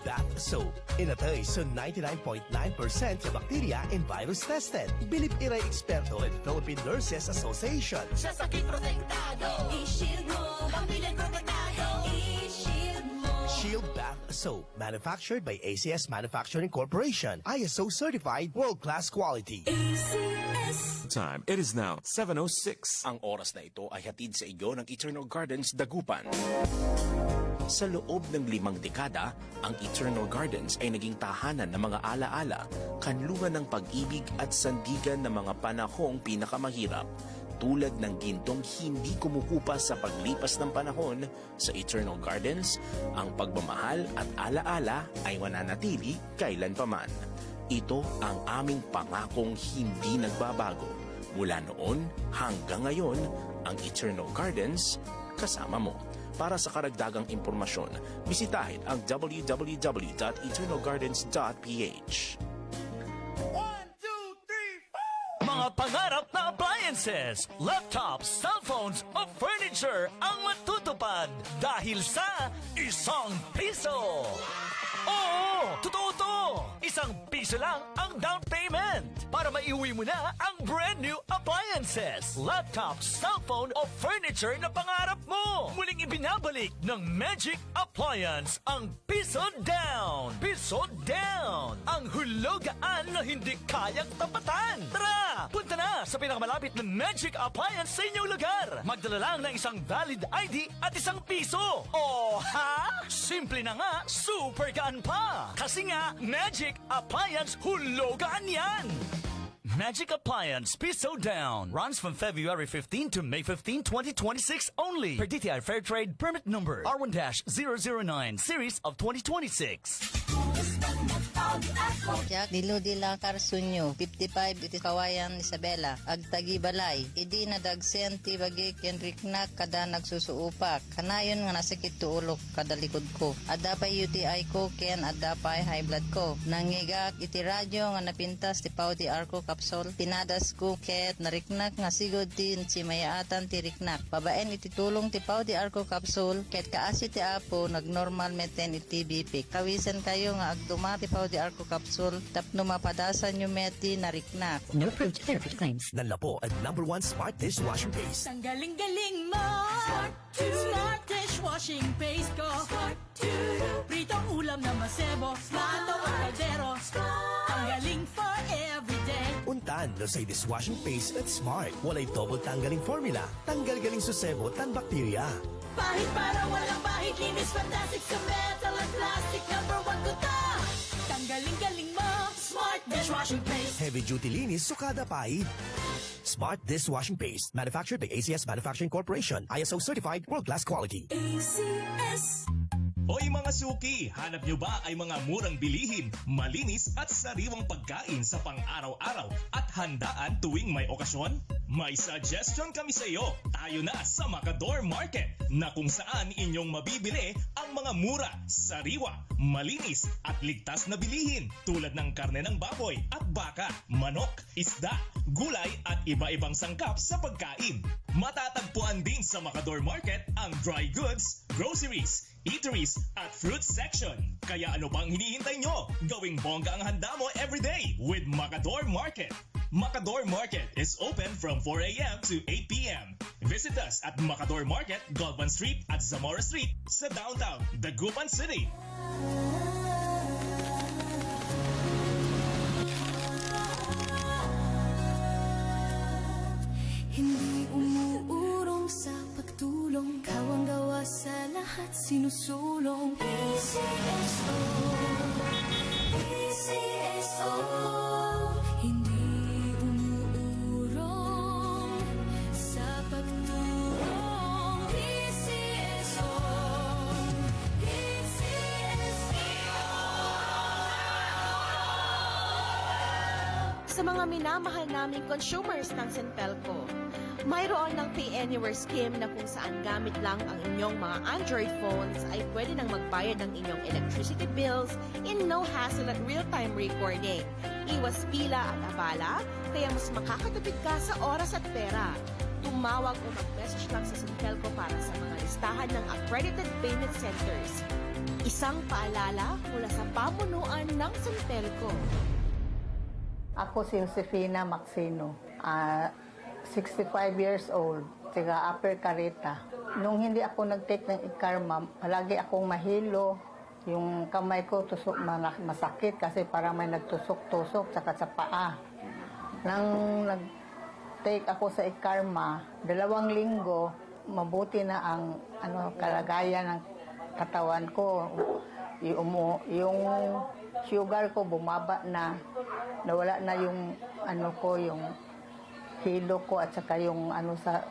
[SPEAKER 8] Bath Soap. Inatay sa 99.9% na bacteria and virus tested. Bilib iray eksperto at Philippine Nurses Association.
[SPEAKER 9] Sa sakit protektado, i-shield mo. Pamilya protektado, i-shield mo.
[SPEAKER 8] Shield Bath Soap. Manufactured by ACS Manufacturing Corporation. ISO certified world-class quality.
[SPEAKER 9] ACS.
[SPEAKER 10] Time. It is now 7:06.
[SPEAKER 8] Ang oras na ito ay hatid sa iyo ng Eternal Gardens Dagupan. Sa loob ng 5 dekada, ang Eternal Gardens ay naging tahanan ng mga alaala, kanlungan ng pag-ibig at sandigan ng mga panahong pinakamahirap. Tulad ng gintong hindi kumukupa sa paglipas ng panahon, sa Eternal Gardens, ang pagmamahal at alaala ay mananatili kailanpaman. Ito ang aming pangakong hindi nagbabago. Mula noon hanggang ngayon, ang Eternal Gardens kasama mo. Para sa karagdagang impormasyon, bisitahin ang www.eternalgardens.ph.
[SPEAKER 6] Mga pangarap na appliances, laptops, cellphones o furniture ang matutupad dahil sa ₱1. Oo, totoo to! ₱1 lang ang down payment para maiuwi mo na ang brand new appliances, laptop, cellphone o furniture na pangarap mo. Muling ibinabalik ng Magic Appliance ang Piso Down. Piso Down! Ang hulugaan na hindi kayang tapatan. Tara! Punta na sa pinakamalapit na Magic Appliance sa inyong lugar. Magdala lang ng isang valid ID at ₱1. O ha? Simple na nga, super gaan pa. Kasi nga, Magic Appliance hulugan yan. Magic Appliance Piso Down runs from February 15 to May 15, 2026 only. Per DTI Fair Trade Permit Number R1-009 Series of 2026.
[SPEAKER 11] Jack Diludila Carsunyo 55 iti Kawayan Isabela Agtagi Balay idi nadagsen ti bagi ken riknak kada nagsusuupak kanayon nga nasakit tuulok kada likod ko adapay UTI ko ken adapay high blood ko nangigak iti radyo nga napintas ti Pau ti Arco Capsule tinadas ko ket nariknak nga sigod tin si mayaatan ti riknak babaen iti tulong ti Pau ti Arco Capsule ket kaasi ti apo nagnormal meten iti BP kawisan kayo nga agduma ti Pau di Arco Capsule tapno mapadasan yung meti na riknak.
[SPEAKER 9] No approved therapy claims.
[SPEAKER 8] Nanlapo ang #1 Smart Dishwashing Paste.
[SPEAKER 9] Ang galing-galing mo. Smart dishwashing paste ko. Pritong ulam na masebo. Plato o kaldero. Ang galing for everyday.
[SPEAKER 8] Untan no say dishwashing paste at Smart. Walay double tanggaling formula. Tanggal galing susebo tan bakterya.
[SPEAKER 9] Pahit para walang pahit. Linis fantastic sa metal at plastic. #1 ko ta. Tanggaling-galing mo. Smart dishwashing paste.
[SPEAKER 8] Heavy duty linis sukada pahid. Smart Dishwashing Paste. Manufactured by ACS Manufacturing Corporation. ISO certified world-class quality.
[SPEAKER 9] ACS.
[SPEAKER 12] Hoy mga suki, hanap nyo ba ay mga murang bilihin, malinis at sariwang pagkain sa pang-araw-araw at handaan tuwing may okasyon? May suggestion kami sa iyo. Tayo na sa Macador Market na kung saan inyong mabibili ang mga mura, sariwa, malinis at ligtas na bilihin tulad ng karne ng baboy at baka, manok, isda, gulay at iba-ibang sangkap sa pagkain. Matatagpuan din sa Macador Market ang dry goods, groceries, eateries at fruit section. Kaya ano bang hinihintay nyo? Gawing bongga ang handa mo everyday with Macador Market. Macador Market is open from 4 a.m. to 8 p.m. Visit us at Macador Market, Galvan Street at Zamora Street sa downtown Dagupan City.
[SPEAKER 9] Hindi umuurong sa pagtulong, kawang gawa sa lahat sinusulong. PCSO, PCSO. Hindi umuurong sa pagtulong. PCSO, PCSO.
[SPEAKER 13] Sa mga minamahal naming consumers ng Sintelco, mayroon ng Pay Anywhere scheme na kung saan gamit lang ang inyong mga Android phones ay pwede nang magbayad ng inyong electricity bills in no hassle at real-time recording. Iwas pila at abala, kaya mas makakatipid ka sa oras at pera. tumawag o mag-message lang sa Sintelco para sa mga listahan ng accredited payment centers. Isang paalala mula sa pamunuan ng Sintelco.
[SPEAKER 14] Ako si Josefina Maxino, 65 years old, taga Upper Carita. Nung hindi ako nag-take ng ikarma, palagi akong mahilo. Yung kamay ko masakit kasi parang may nagtusok-tusok saka sa paa. Nang nag-take ako sa ikarma, 2 linggo, mabuti na ang kalagayan ng katawan ko. Yung sugar ko bumaba na, nawala na yung yung hilo ko at saka yung sa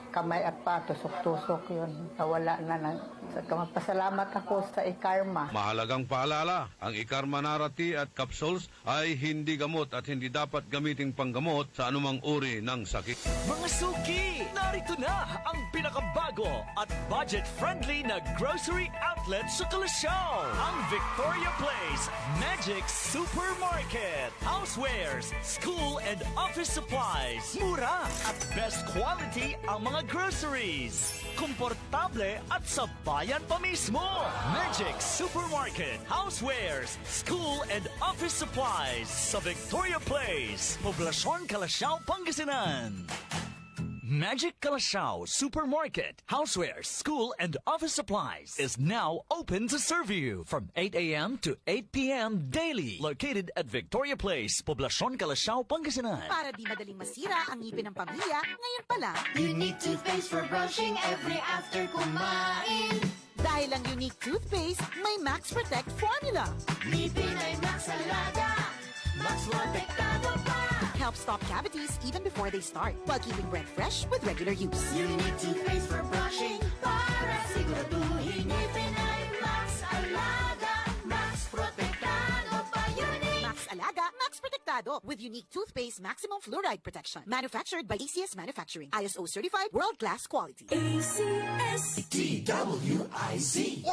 [SPEAKER 14] kamay at pa, tusok-tusok yun. Nawala na. Magpasalamat ako sa ikarma.
[SPEAKER 4] Mahalagang paalala, ang ikarma narati at capsules ay hindi gamot at hindi dapat gamiting panggamot sa anumang uri ng sakit.
[SPEAKER 6] Mga suki, narito na ang pinakabago at budget-friendly na grocery outlet sa Kalasyaw. Ang Victoria Place Magic Supermarket. Housewares, school and office supplies. Mura at best quality ang mga groceries. Komportable at sa bayan pa mismo. Magic Supermarket, Housewares, School and Office Supplies sa Victoria Place, Poblacion, Kalasyaw, Pangasinan. Magic Kalasyaw Supermarket, Housewares, School and Office Supplies is now open to serve you from 8 a.m. to 8 p.m. daily. Located at Victoria Place, Poblacion, Kalasyaw, Pangasinan.
[SPEAKER 15] Para di madaling masira ang ngipin ng pamilya, ngayon pa lang,
[SPEAKER 9] Unique toothpaste for brushing every after kumain.
[SPEAKER 15] dahil ang Unique toothpaste may Max Protect formula.
[SPEAKER 9] Ngipin ay Max Alaga, Max Protektado pa.
[SPEAKER 15] Helps stop cavities even before they start, while keeping breath fresh with regular use.
[SPEAKER 9] Unique toothpaste for brushing, para siguraduhin ngipin ay Max Alaga, Max Protektado pa. Unique
[SPEAKER 15] Max Alaga, Max Protektado with Unique toothpaste maximum fluoride protection. Manufactured by ACS Manufacturing. ISO certified world-class quality.
[SPEAKER 9] ACS
[SPEAKER 3] DWIZ.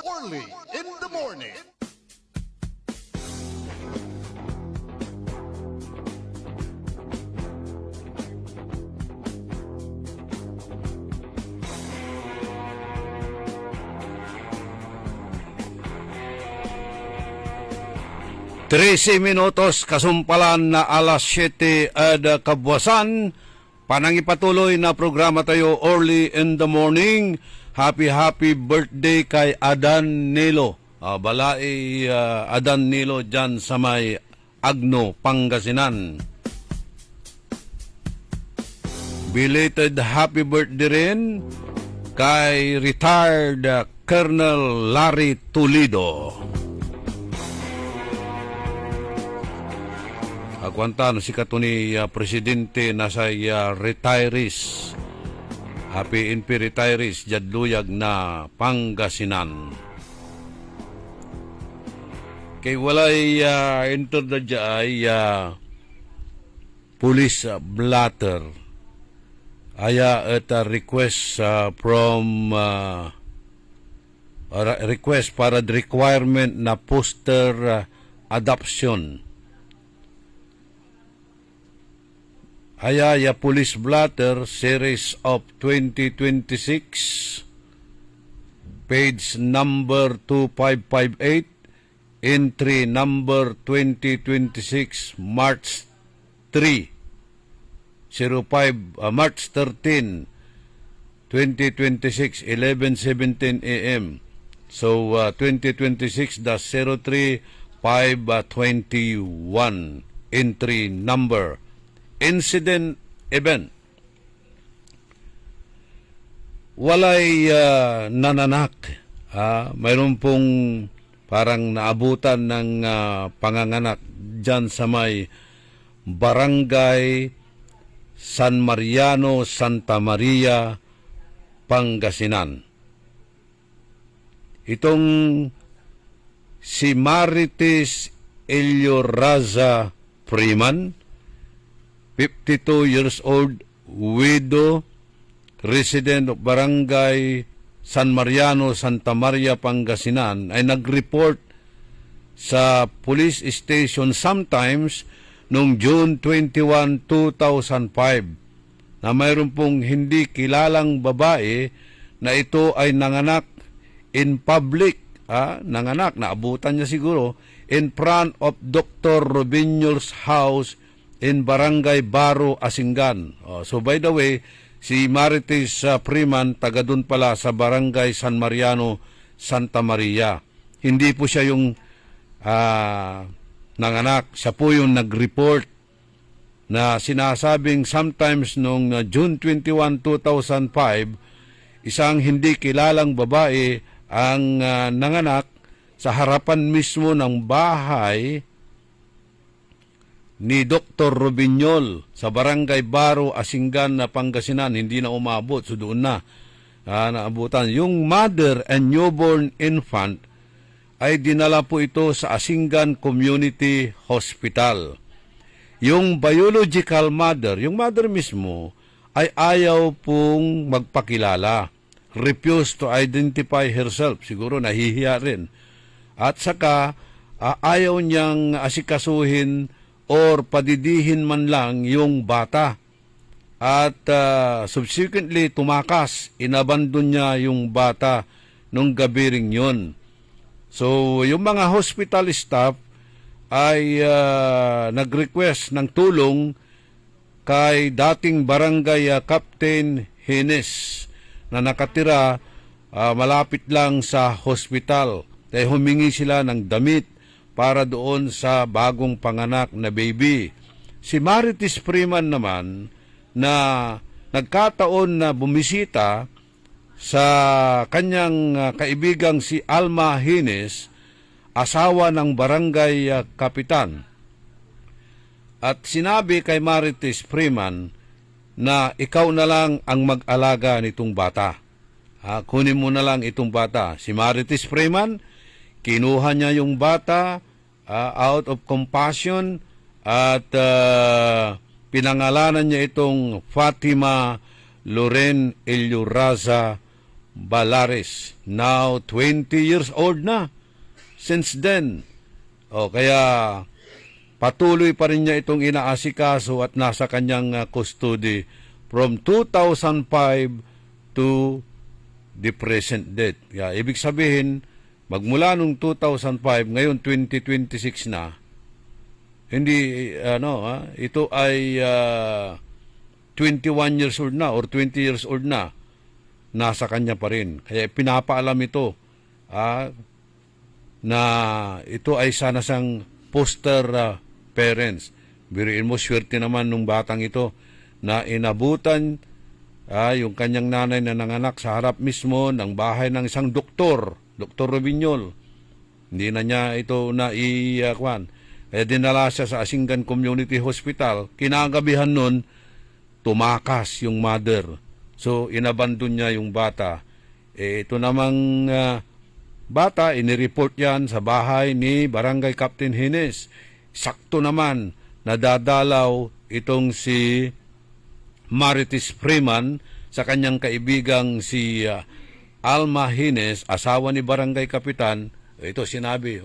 [SPEAKER 3] Orly in the morning.
[SPEAKER 4] Trece minutos kasumpalan na alas 7 at kabwasan. Panangipatuloy na programa tayo early in the morning. Happy birthday kay Adan Nilo. Balai Adan Nilo dyan sa may Agno, Pangasinan. Belated happy birthday rin kay retired Colonel Larry Toledo. Agwantan si katuni presidente na sa retirees. Happy NP retirees jadluyag na Pangasinan. Kay walay enter na ay police blatter. Aya at request from request para the requirement na poster adoption. Aya police blatter series of 2026 page number 2558 entry number 2026 March 3 March 13 2026 11:17 AM. So 2026-03-521 entry number. Incident event. Walay nananak. Mayroon pong parang naabutan ng panganganak dyan sa may Barangay San Mariano, Santa Maria, Pangasinan. Itong si Marites Elioraza Freeman, 52 years old, widow, resident of Barangay San Mariano, Santa Maria, Pangasinan, ay nag-report sa police station sometimes noong June 21, 2005 na mayroon pong hindi kilalang babae na ito ay nanganak in public, nanganak, naabutan niya siguro, in front of Dr. Robinyo's house in Barangay Baro, Asingan. So by the way, si Marites Freeman, taga dun pala sa Barangay San Mariano, Santa Maria. Hindi po siya yung nanganak, siya po yung nag-report na sinasabing sometimes noong June 21, 2005, isang hindi kilalang babae ang nanganak sa harapan mismo ng bahay ni Dr. Robinyol sa Barangay Baro, Asingan, Pangasinan. Hindi na umabot, so doon na naabutan. Yung mother and newborn infant ay dinala po ito sa Asingan Community Hospital. Yung biological mother, yung mother mismo, ay ayaw pong magpakilala. Refused to identify herself. Siguro nahihiya rin. At saka, ayaw niyang asikasuhin or padidihin man lang yung bata. At subsequently, tumakas. Inabandon niya yung bata nung gabi rin yun. So, yung mga hospital staff ay nag-request ng tulong kay dating barangay Captain Hines na nakatira malapit lang sa hospital. Kaya humingi sila ng damit para doon sa bagong panganak na baby. Si Marites Freeman naman na nagkataon na bumisita sa kanyang kaibigang si Alma Hines, asawa ng barangay kapitan. At sinabi kay Marites Freeman na ikaw na lang ang mag-alaga nitong bata. Kunin mo na lang itong bata. Si Marites Freeman, kinuha niya yung bata out of compassion at pinangalanan niya itong Fatima Loren Eliuraza Balares. Now 20 years old na. Since then, kaya patuloy pa rin niya itong inaasikaso at nasa kanyang custody from 2005 to the present date. Kaya, ibig sabihin, magmula nung 2005, ngayon 2026 na, hindi, ito ay 21 years old na or 20 years old na, nasa kanya pa rin. Kaya pinapaalam ito, na ito ay sana sang foster parents. Biruin mo, swerte naman nung batang ito na inabutan yung kanyang nanay na nanganak sa harap mismo ng bahay ng isang doktor, Dr. Robinyol. Hindi na niya ito naiakwan. Kaya dinala siya sa Asingan Community Hospital. Kinagabihan nun, tumakas yung mother. So, inabandon niya yung bata. Ito namang bata, inireport yan sa bahay ni Barangay Captain Hines. Sakto naman, nadadalaw itong si Marites Freeman sa kanyang kaibigang si Alma Hines, asawa ni Barangay Kapitan. Ito sinabi,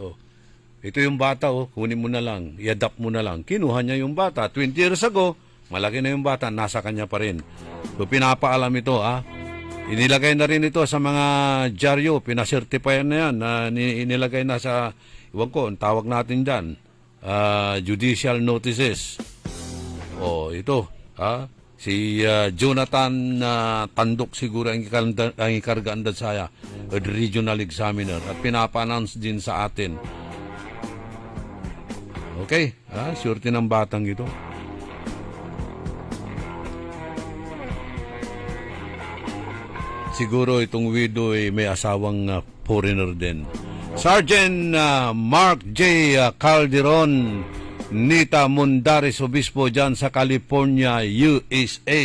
[SPEAKER 4] ito yung bata, kunin mo na lang, i-adapt mo na lang. Kinuha niya yung bata. 20 years ago, malaki na yung bata, nasa kanya pa rin. So, pinapaalam ito, Inilagay na rin ito sa mga dyaryo, pinasertify na yan, inilagay na sa, iwan ko, ang tawag natin dyan, judicial notices. Ito, si Jonathan Tandok siguro ang ikargaan dad saya, regional examiner, at pinapa-announce din sa atin. Okay, surety ng batang ito. Siguro itong widow ay may asawang foreigner din. Sergeant Mark J. Calderon, Nita Mundares Obispo dyan sa California, USA.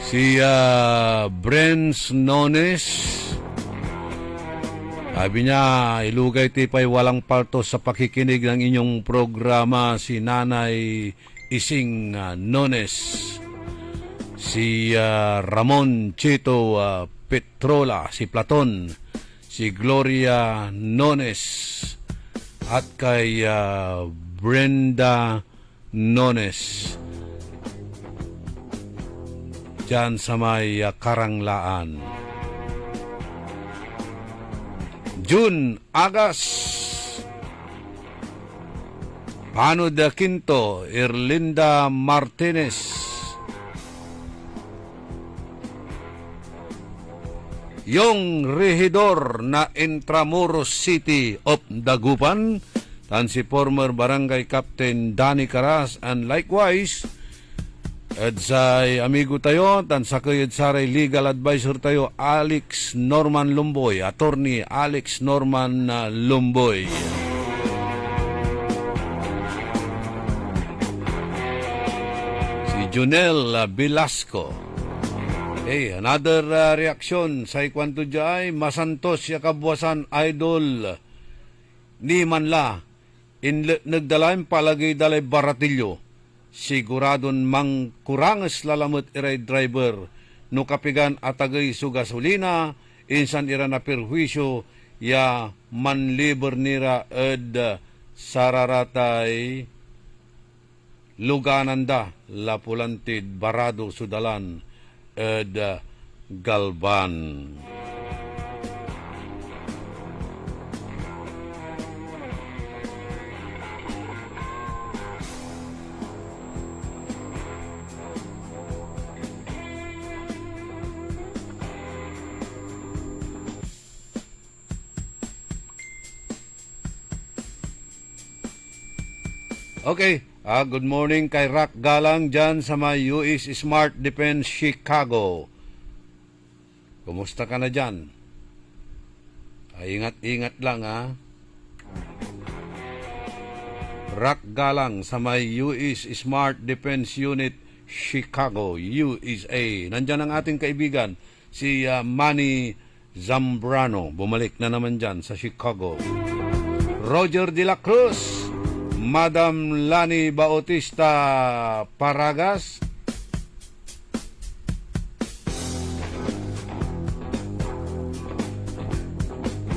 [SPEAKER 4] Si Brens Nones, sabi niya, ilugay tipay walang paltos sa pakikinig ng inyong programa, si Nanay Ising Nones. si Ramon Chito Petrola, si Platon, si Gloria Nones, at kay Brenda Nones dyan sa may Karanglaan. June Agas, Pano de Quinto, Erlinda Martinez, yung rehidor na Intramuros City of Dagupan, tan si former Barangay Captain Danny Caras, and likewise, amigo tayo, tan sa kayod saray legal advisor tayo, Alex Norman Lumboy, attorney Alex Norman Lumboy. Si Junel Velasco. Hey, another reaction sa ikwanto jay, masantos ya kabwasan idol ni manla nagdalaim palagay dalay baratilyo. Siguradon mang kurangas lalamot iray driver no kapigan atagay su gasolina insan ira na perwisyo ya manliber nira ed sararatay lugananda lapulantid barado sudalan ed Galban. Okay, good morning kay Rock Galang dyan sa may US Smart Defense Chicago. Kumusta ka na dyan? Ingat-ingat lang ha. Rock Galang sa may US Smart Defense Unit Chicago, USA. Nandyan ang ating kaibigan, si Manny Zambrano. Bumalik na naman dyan sa Chicago. Roger De La Cruz, Madam Lani Bautista Paragas,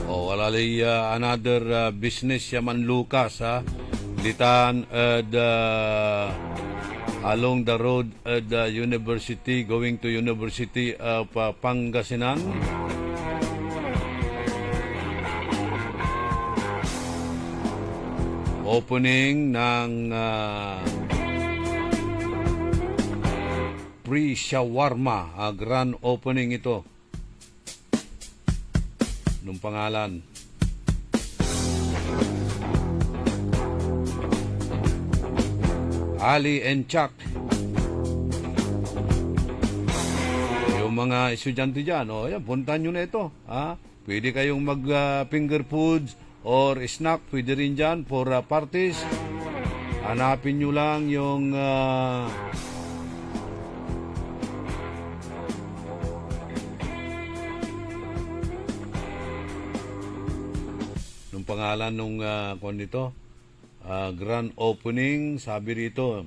[SPEAKER 4] walalay another business yaman Lucas ha, litan at along the road at university, going to University of Pangasinan. Opening ng free shawarma, grand opening ito nung pangalan. Ali and Chuck. Yung mga estudyante dyan, yan, puntahan nyo na ito. Pwede kayong mag finger foods or snack, pwede rin dyan for parties. Hanapin nyo lang yung nung pangalan nung nito, grand opening, sabi rito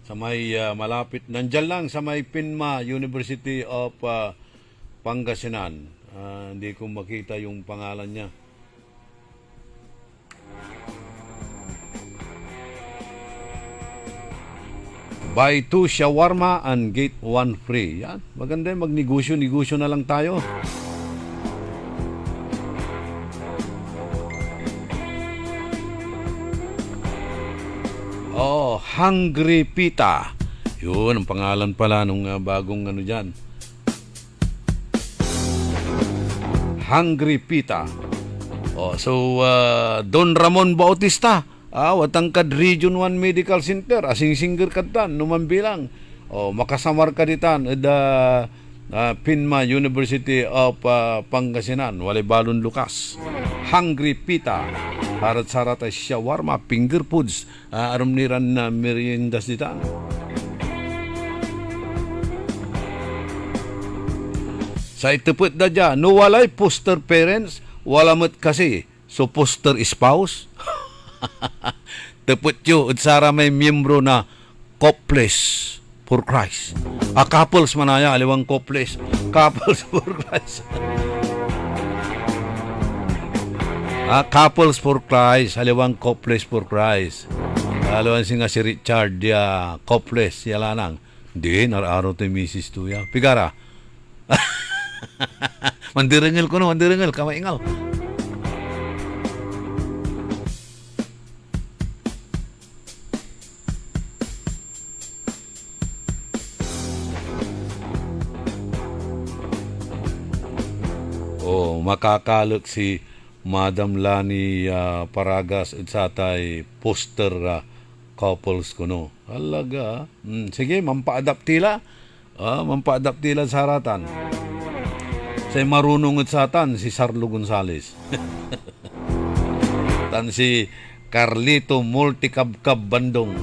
[SPEAKER 4] sa may malapit, nandyan lang sa may Pinma University of Pangasinan. Hindi ko makita yung pangalan niya. Buy 2 shawarma and get 1 free. Yan, maganda yung magnegosyo na lang tayo. Hungry Pita. Yun, ang pangalan pala nung bagong dyan. Hungry Pita. Don Ramon Bautista. Watangkad Region 1 Medical Center, asing singer katan, numambilang. Makasamar ka ditan, Pinma University of Pangasinan, Walibalon Lucas. Hungry Pita, harat-sarat ay shawarma, finger foods, aram niran na meriendas ditan. Sa itupot da dyan, no walay poster parents, walamot kasi, so poster spouse. Teput yu, utsara may miyembro na Coples for Christ. Couples manaya, aliwang couples. Couples for Christ. Couples for Christ, aliwang couples for Christ. Aliwang singa si Richard, couples, yala nang. Hindi, nararaw to yung misis to ya. Pigara. Mandirengel ko no, mandirengel, kamaingaw. Makakalok si Madam Lani Paragas at sa tay poster couples ko no. Alaga. Sige, mampaadaptila. Mampaadaptila sa haratan. Say marunong at satan si Sarlo Gonzales. Tan si Carlito Multicab-Cab Bandong.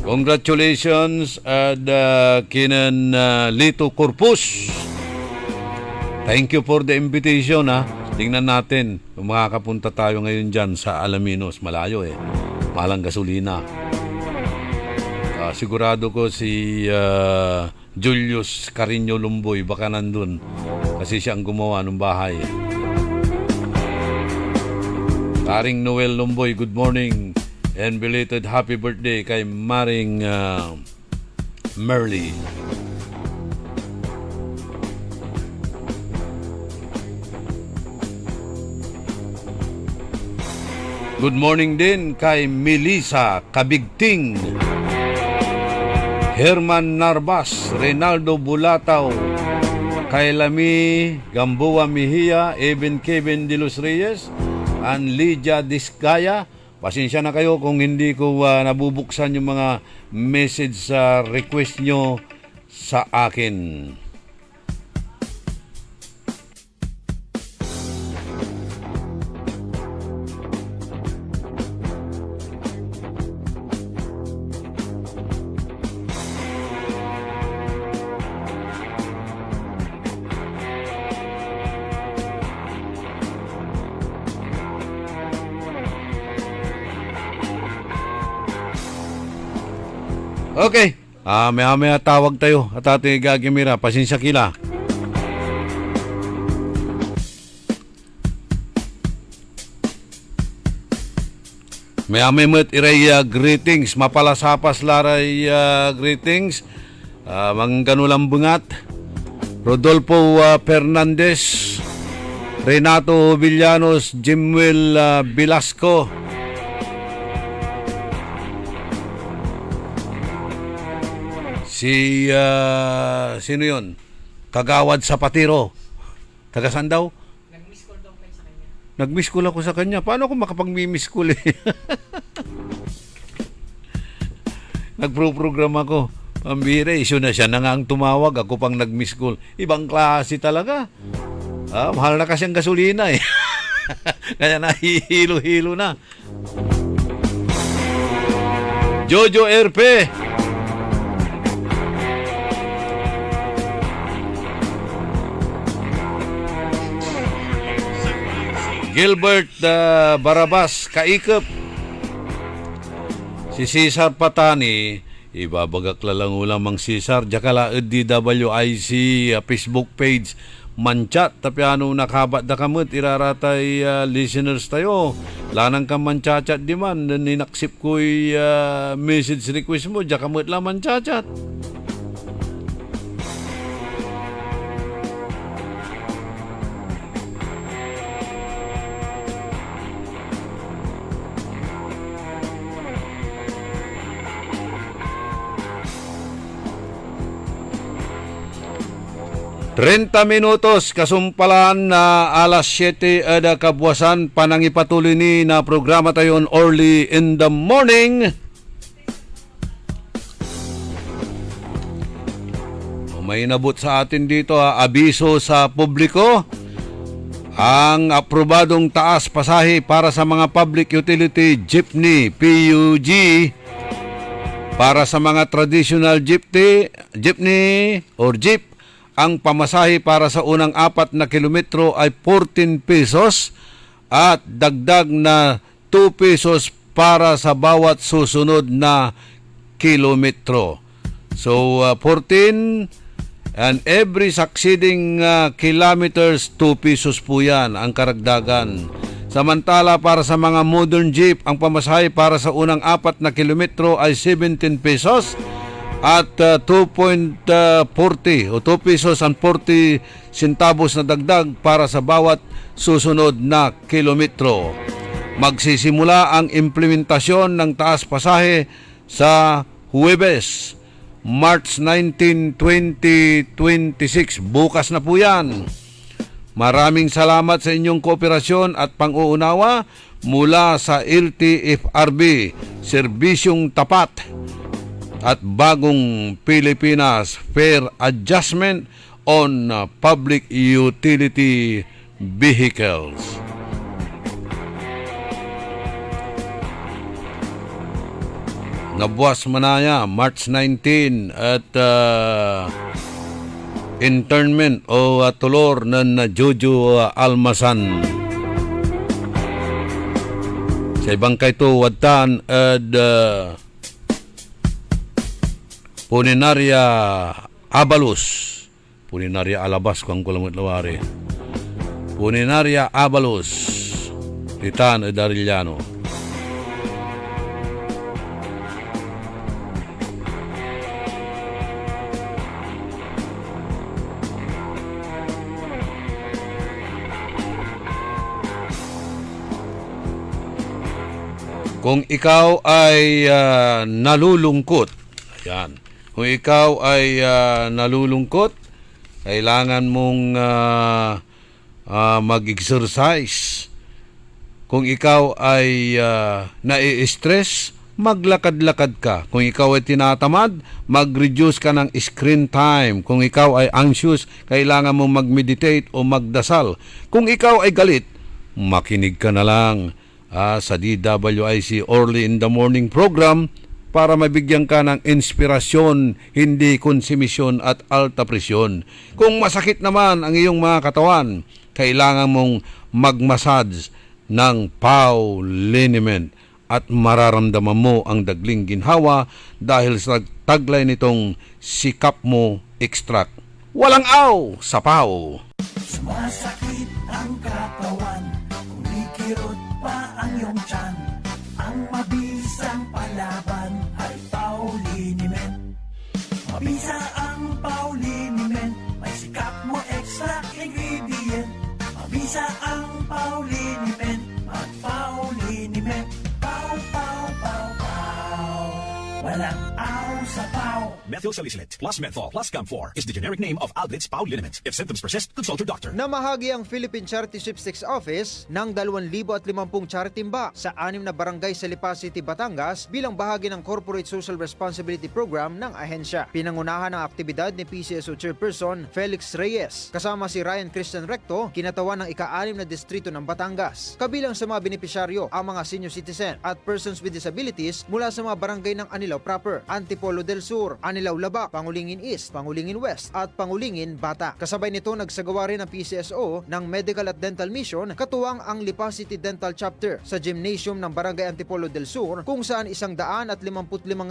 [SPEAKER 4] Congratulations at kinan Lito Corpus. Thank you for the invitation ha. Tingnan natin kung makakapunta tayo ngayon dyan sa Alaminos. Malayo Malang gasolina. Sigurado ko si Julius Carino Lumboy baka nandun. Kasi siya ang gumawa ng bahay. Paring Noel Lumboy, good morning. And belated happy birthday kay Maring Merly. Good morning din kay Melissa Kabigting, Herman Narbas, Reynaldo Bulataw, kay Lami Gamboa Mejia, Eben Kevin de los Reyes, and Lydia Discaya. Pasensya na kayo kung hindi ko nabubuksan yung mga message sa request nyo sa akin. Okay. Maya tawag tayo at ating gagimira. Pasensya kila. Maya met iray greetings. Mapalasapas laray greetings. Mangganulang bungat. Rodolfo Fernandez. Renato Villanos. Jimwell Velasco. Si, sino yun? Kagawad Sapatero. Taga saan daw? Nag-miss call daw kayo sa kanya. Nag-miss call ako sa kanya. Paano ako makapag-miss call Nagpro-program ako. Pambira, issue na siya na nga ang tumawag. Ako pang nag-miss call. Ibang klase talaga. Mahal na kasi ang gasolina Kaya nahihilo-hilo na. Jojo RP. Gilbert Barabas, Kaikap. Si Cesar Patani, ibabagak lang ulamang Cesar, jakala DWIC Facebook page, manchat, tapi ano nakabat da kamut, iraratay listeners tayo. Lanang ka manchat di man, ninaksip ko'y message request mo, jakamut lang manchat. Trenta minutos kasumpalan na alas 7 ada kabuasan panangipatuloy ni na programa tayo on early in the morning. May nabot sa atin dito abiso sa publiko. Ang aprobadong taas pasahe para sa mga public utility jeepney PUG para sa mga traditional jeepney or jeep ang pamasahe para sa unang 4 na kilometro ay 14 pesos at dagdag na 2 pesos para sa bawat susunod na kilometro. So 14 and every succeeding kilometers 2 pesos po yan ang karagdagan. Samantala para sa mga modern jeep, ang pamasahe para sa unang 4 na kilometro ay 17 pesos at 2.40 o 2 pesos and 40 centavos na dagdag para sa bawat susunod na kilometro. Magsisimula ang implementasyon ng taas pasahe sa Huwebes, March 19, 2026. Bukas na po yan. Maraming salamat sa inyong kooperasyon at pang-uunawa mula sa LTFRB, Serbisyong Tapat at Bagong Pilipinas Fair Adjustment on Public Utility Vehicles. Nabuwas manaya March 19 at internment o tulor ng Jojo Almasan. Sa ibang kaito watan at Puninaria Abalos. Puninaria Alabas kung kulamot lawari. Puninaria Abalos. Titan at Arellano. Kung ikaw ay nalulungkot, ayan. Kung ikaw ay nalulungkot, kailangan mong mag-exercise. Kung ikaw ay nai-stress, maglakad-lakad ka. Kung ikaw ay tinatamad, mag-reduce ka ng screen time. Kung ikaw ay anxious, kailangan mong mag-meditate o magdasal. Kung ikaw ay galit, makinig ka na lang sa DWIC Early in the Morning program para mabigyan ka ng inspirasyon, hindi konsumisyon at alta presyon. Kung masakit naman ang iyong mga katawan, kailangan mong mag-massage ng PAW liniment at mararamdaman mo ang dagling ginhawa dahil sa taglay nitong Sikap Mo Extract. Walang aw sa PAW!
[SPEAKER 16] Sumasakit ang katawan, kumikirot pa ang iyong tiyan. Ang mabisang palaban ay PAW liniment. Mabisa ang PAW liniment, may Sikap Mo Extract ingredient. Mabisa ang PAW liniment, at PAW liniment. PAW, PAW, PAW, PAW. Walang aw sa PAW.
[SPEAKER 7] Methyl salicylate plus menthol plus camphor is the generic name of Alblitz PAW liniment. If symptoms persist, consult your doctor.
[SPEAKER 17] Namahagi ang Philippine Charity Sweepstakes Office ng 2,050 charity timba sa 6 na barangay sa Lipa City, Batangas bilang bahagi ng Corporate Social Responsibility Program ng ahensya. Pinangunahan ang aktibidad ni PCSO Chairperson Felix Reyes kasama si Ryan Christian Recto, kinatawan ng ika-6 na distrito ng Batangas. Kabilang sa mga benepisyaryo ang mga senior citizen at persons with disabilities mula sa mga barangay ng Anilao Proper, Antipolo del Sur, Anilao Laba, Pangulingin East, Pangulingin West at Pangulingin Bata. Kasabay nito nagsagawa rin ang PCSO ng Medical at Dental Mission katuwang ang Lipa City Dental Chapter sa gymnasium ng Barangay Antipolo del Sur kung saan 155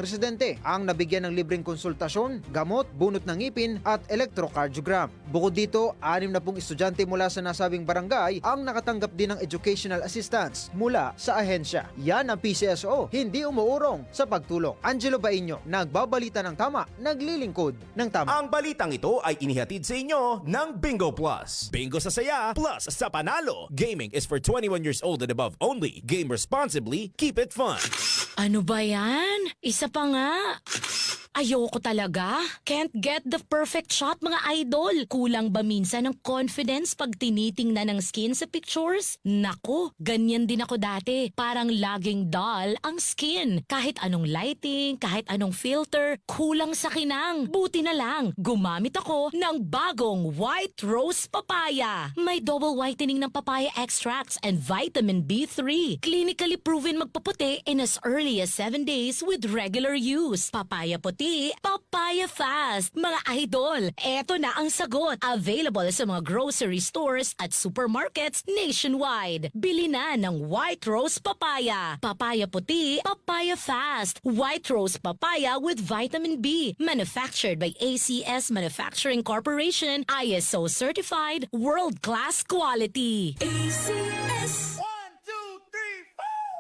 [SPEAKER 17] residente ang nabigyan ng libreng konsultasyon, gamot, bunot ng ngipin at electrocardiogram. Bukod dito, 60 estudyante mula sa nasabing barangay ang nakatanggap din ng educational assistance mula sa ahensya. Yan ang PCSO, hindi umuurong sa pagtulong. Angelo Bainyo, nagbabalita ng tama, naglilingkod ng tama.
[SPEAKER 18] Ang balitang ito ay inihatid sa inyo ng Bingo Plus. Bingo sa saya, plus sa panalo. Gaming is for 21 years old and above only. Game responsibly, keep it fun.
[SPEAKER 19] Ano ba yan? Isa pa nga. Ayoko talaga. Can't get the perfect shot, mga idol. Kulang ba minsan ng confidence pag tinitingnan ng skin sa pictures? Nako, ganyan din ako dati. Parang laging dull ang skin. Kahit anong lighting, kahit anong filter, kulang sa kinang. Buti na lang, gumamit ako ng bagong White Rose Papaya. May double whitening ng papaya extracts and vitamin B3. Clinically proven magpaputi in as early as 7 days with regular use. Papaya puti, puti, papaya fast. Mga idol, eto na ang sagot. Available sa mga grocery stores at supermarkets nationwide. Bili na ng White Rose Papaya. Papaya puti, papaya fast. White Rose Papaya with vitamin B. Manufactured by ACS Manufacturing Corporation. ISO certified, world-class quality.
[SPEAKER 9] ACS.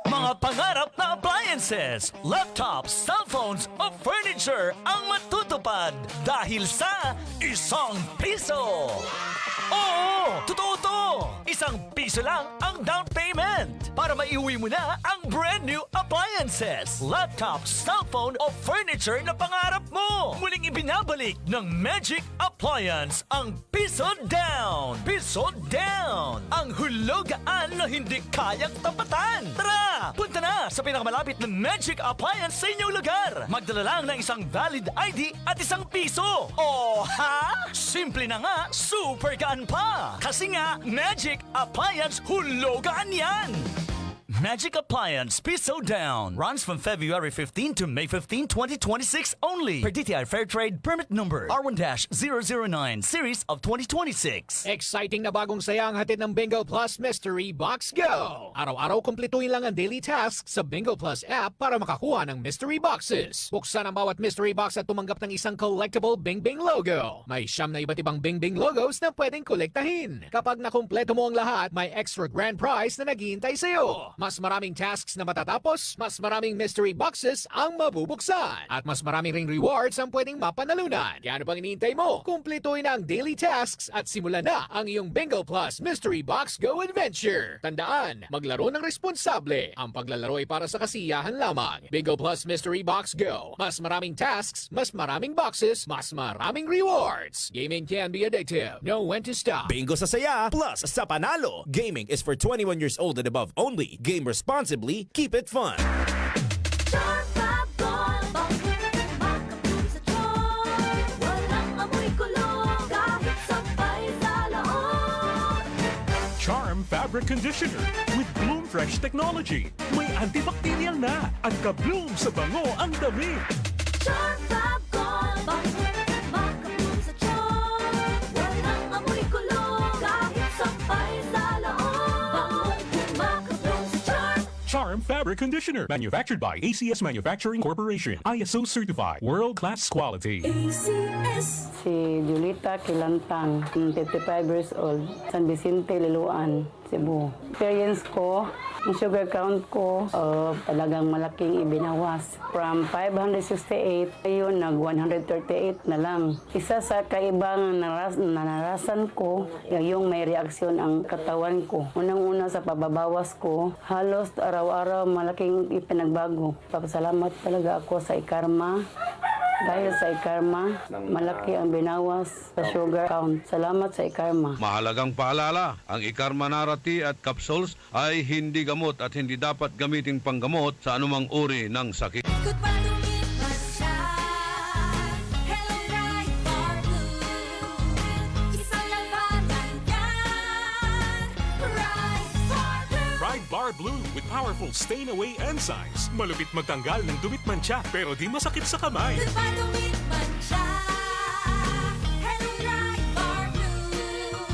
[SPEAKER 6] Mga pangarap na appliances, laptops, cellphones o furniture ang matutupad dahil sa ₱1. Oo, totoo to! ₱1 lang ang down payment para maiuwi mo na ang brand new appliances, laptops, cellphone o furniture na pangarap mo. Muling ibinabalik ng Magic Appliance ang piso down. Piso down! Ang hulugaan na hindi kayang tapatan. Tara! Punta na sa pinakamalapit na Magic Appliance sa inyong lugar. Magdala lang ng isang valid ID at ₱1. O ha? Simple na nga, super gaan pa. Kasi nga, Magic Appliance hulugaan yan. Magic Appliance Piso Down runs from February 15 to May 15, 2026 only. Per DTI Fair Trade Permit Number R1-009 Series of 2026.
[SPEAKER 20] Exciting na bagong saya ang hatid ng Bingo Plus Mystery Box Go! Araw-araw kumpletuhin lang ang daily tasks sa Bingo Plus app para makakuha ng mystery boxes. Buksan ang bawat mystery box at tumanggap ng isang collectible Bing Bing logo. May 9 na iba't ibang Bing Bing logos na pwedeng kolektahin. Kapag nakumpleto mo ang lahat, may extra grand prize na naghihintay sa'yo. Mas maraming tasks na matatapos, mas maraming mystery boxes ang mabubuksan, at mas maraming ring rewards ang pwedeng mapanalunan. Kaya ano pang iniintay mo? Kumpletuhin ang daily tasks at simulan na ang iyong Bingo Plus Mystery Box Go Adventure. Tandaan, maglaro ng responsable. Ang paglalaro ay para sa kasiyahan lamang. Bingo Plus Mystery Box Go. Mas maraming tasks, mas maraming boxes, mas maraming rewards. Gaming can be addictive. Know when to stop.
[SPEAKER 18] Bingo sa saya, plus sa panalo. Gaming is for 21 years old and above only. Game responsibly, keep it fun.
[SPEAKER 2] Charm Fabric Conditioner with Bloom Fresh Technology. May antibacterial na at ka-bloom sa bango ang damit.
[SPEAKER 9] Charm Fab Gold. Makabloom sa charm. Walang amoy kulong. Kahit sampay sa loob. Makabloom sa charm.
[SPEAKER 2] Charm Fabric Conditioner. Manufactured by ACS Manufacturing Corporation. ISO certified. World-class quality.
[SPEAKER 9] ACS.
[SPEAKER 21] Si Julita Kilantang, 55 years old, San Vicente, Liloan, Cebu. Experience ko, ang sugar count ko, talagang malaking ibinawas. From 568, ayun, nag-138 na lang. Isa sa kaibang narasan ko, yung may reaksyon ang katawan ko. Unang-una sa pababawas ko, halos araw-araw malaking ipinagbago. Papasalamat talaga ako sa ikarma. Dahil sa ikarma, malaki ang binawas sa sugar count. Salamat sa ikarma.
[SPEAKER 4] Mahalagang paalala, ang ikarma narati at capsules ay hindi gamot at hindi dapat gamitin panggamot sa anumang uri ng sakit.
[SPEAKER 2] Bar Blue with powerful stain-away enzymes. Malupit magtanggal ng dumit mancha pero di masakit sa kamay.
[SPEAKER 9] Dumit mancha. Hello Right Bar Blue.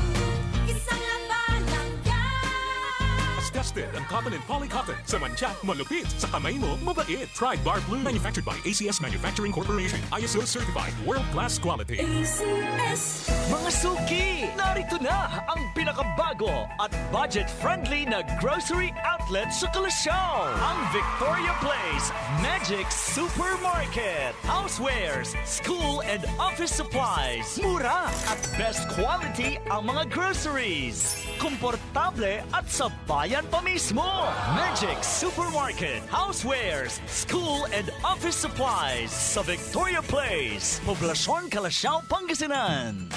[SPEAKER 9] Isang laban lang yan.
[SPEAKER 2] As tested ang cotton and polycotton. Sa mancha, malupit. Sa kamay mo, mabait. Try Bar Blue. Manufactured by ACS Manufacturing Corporation. ISO certified. World-class quality.
[SPEAKER 9] ACS.
[SPEAKER 6] Mga suki, narito na ang pinakabago at budget-friendly na grocery outlet sa Kalasyaw. Ang Victoria Place Magic Supermarket. Housewares, school and office supplies. Mura at best quality ang mga groceries. Komportable at sa bayan pa mismo. Magic Supermarket. Housewares, school and office supplies sa Victoria Place. Poblasyon Kalasyaw, Pangasinan.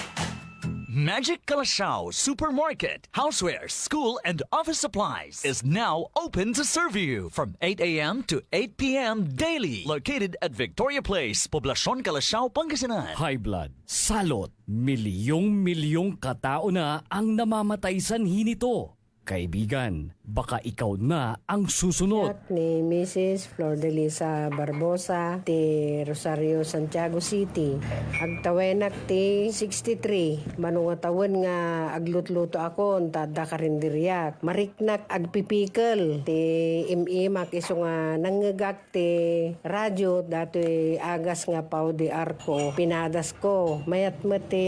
[SPEAKER 6] Magic Kalasyaw Supermarket, Housewares, School, and Office Supplies is now open to serve you from 8 a.m. to 8 p.m. daily. Located at Victoria Place, Poblasyon Kalasyaw, Pangasinan.
[SPEAKER 22] High blood, salot, milyong-milyong katao na ang namamatay sanhi nito.
[SPEAKER 1] Kaibigan, baka ikaw na ang susunod.
[SPEAKER 22] Ni Mrs. Flor de Lisa Barbosa ti Rosario, Santiago City. Agtawenak ti 63. Manungatawon nga aglutluto ako tada karinderyak. Mariknak agpipikal ti imimak iso nga nangagak ti radyo dati agas nga pau di arko. Pinadas ko. Mayat ti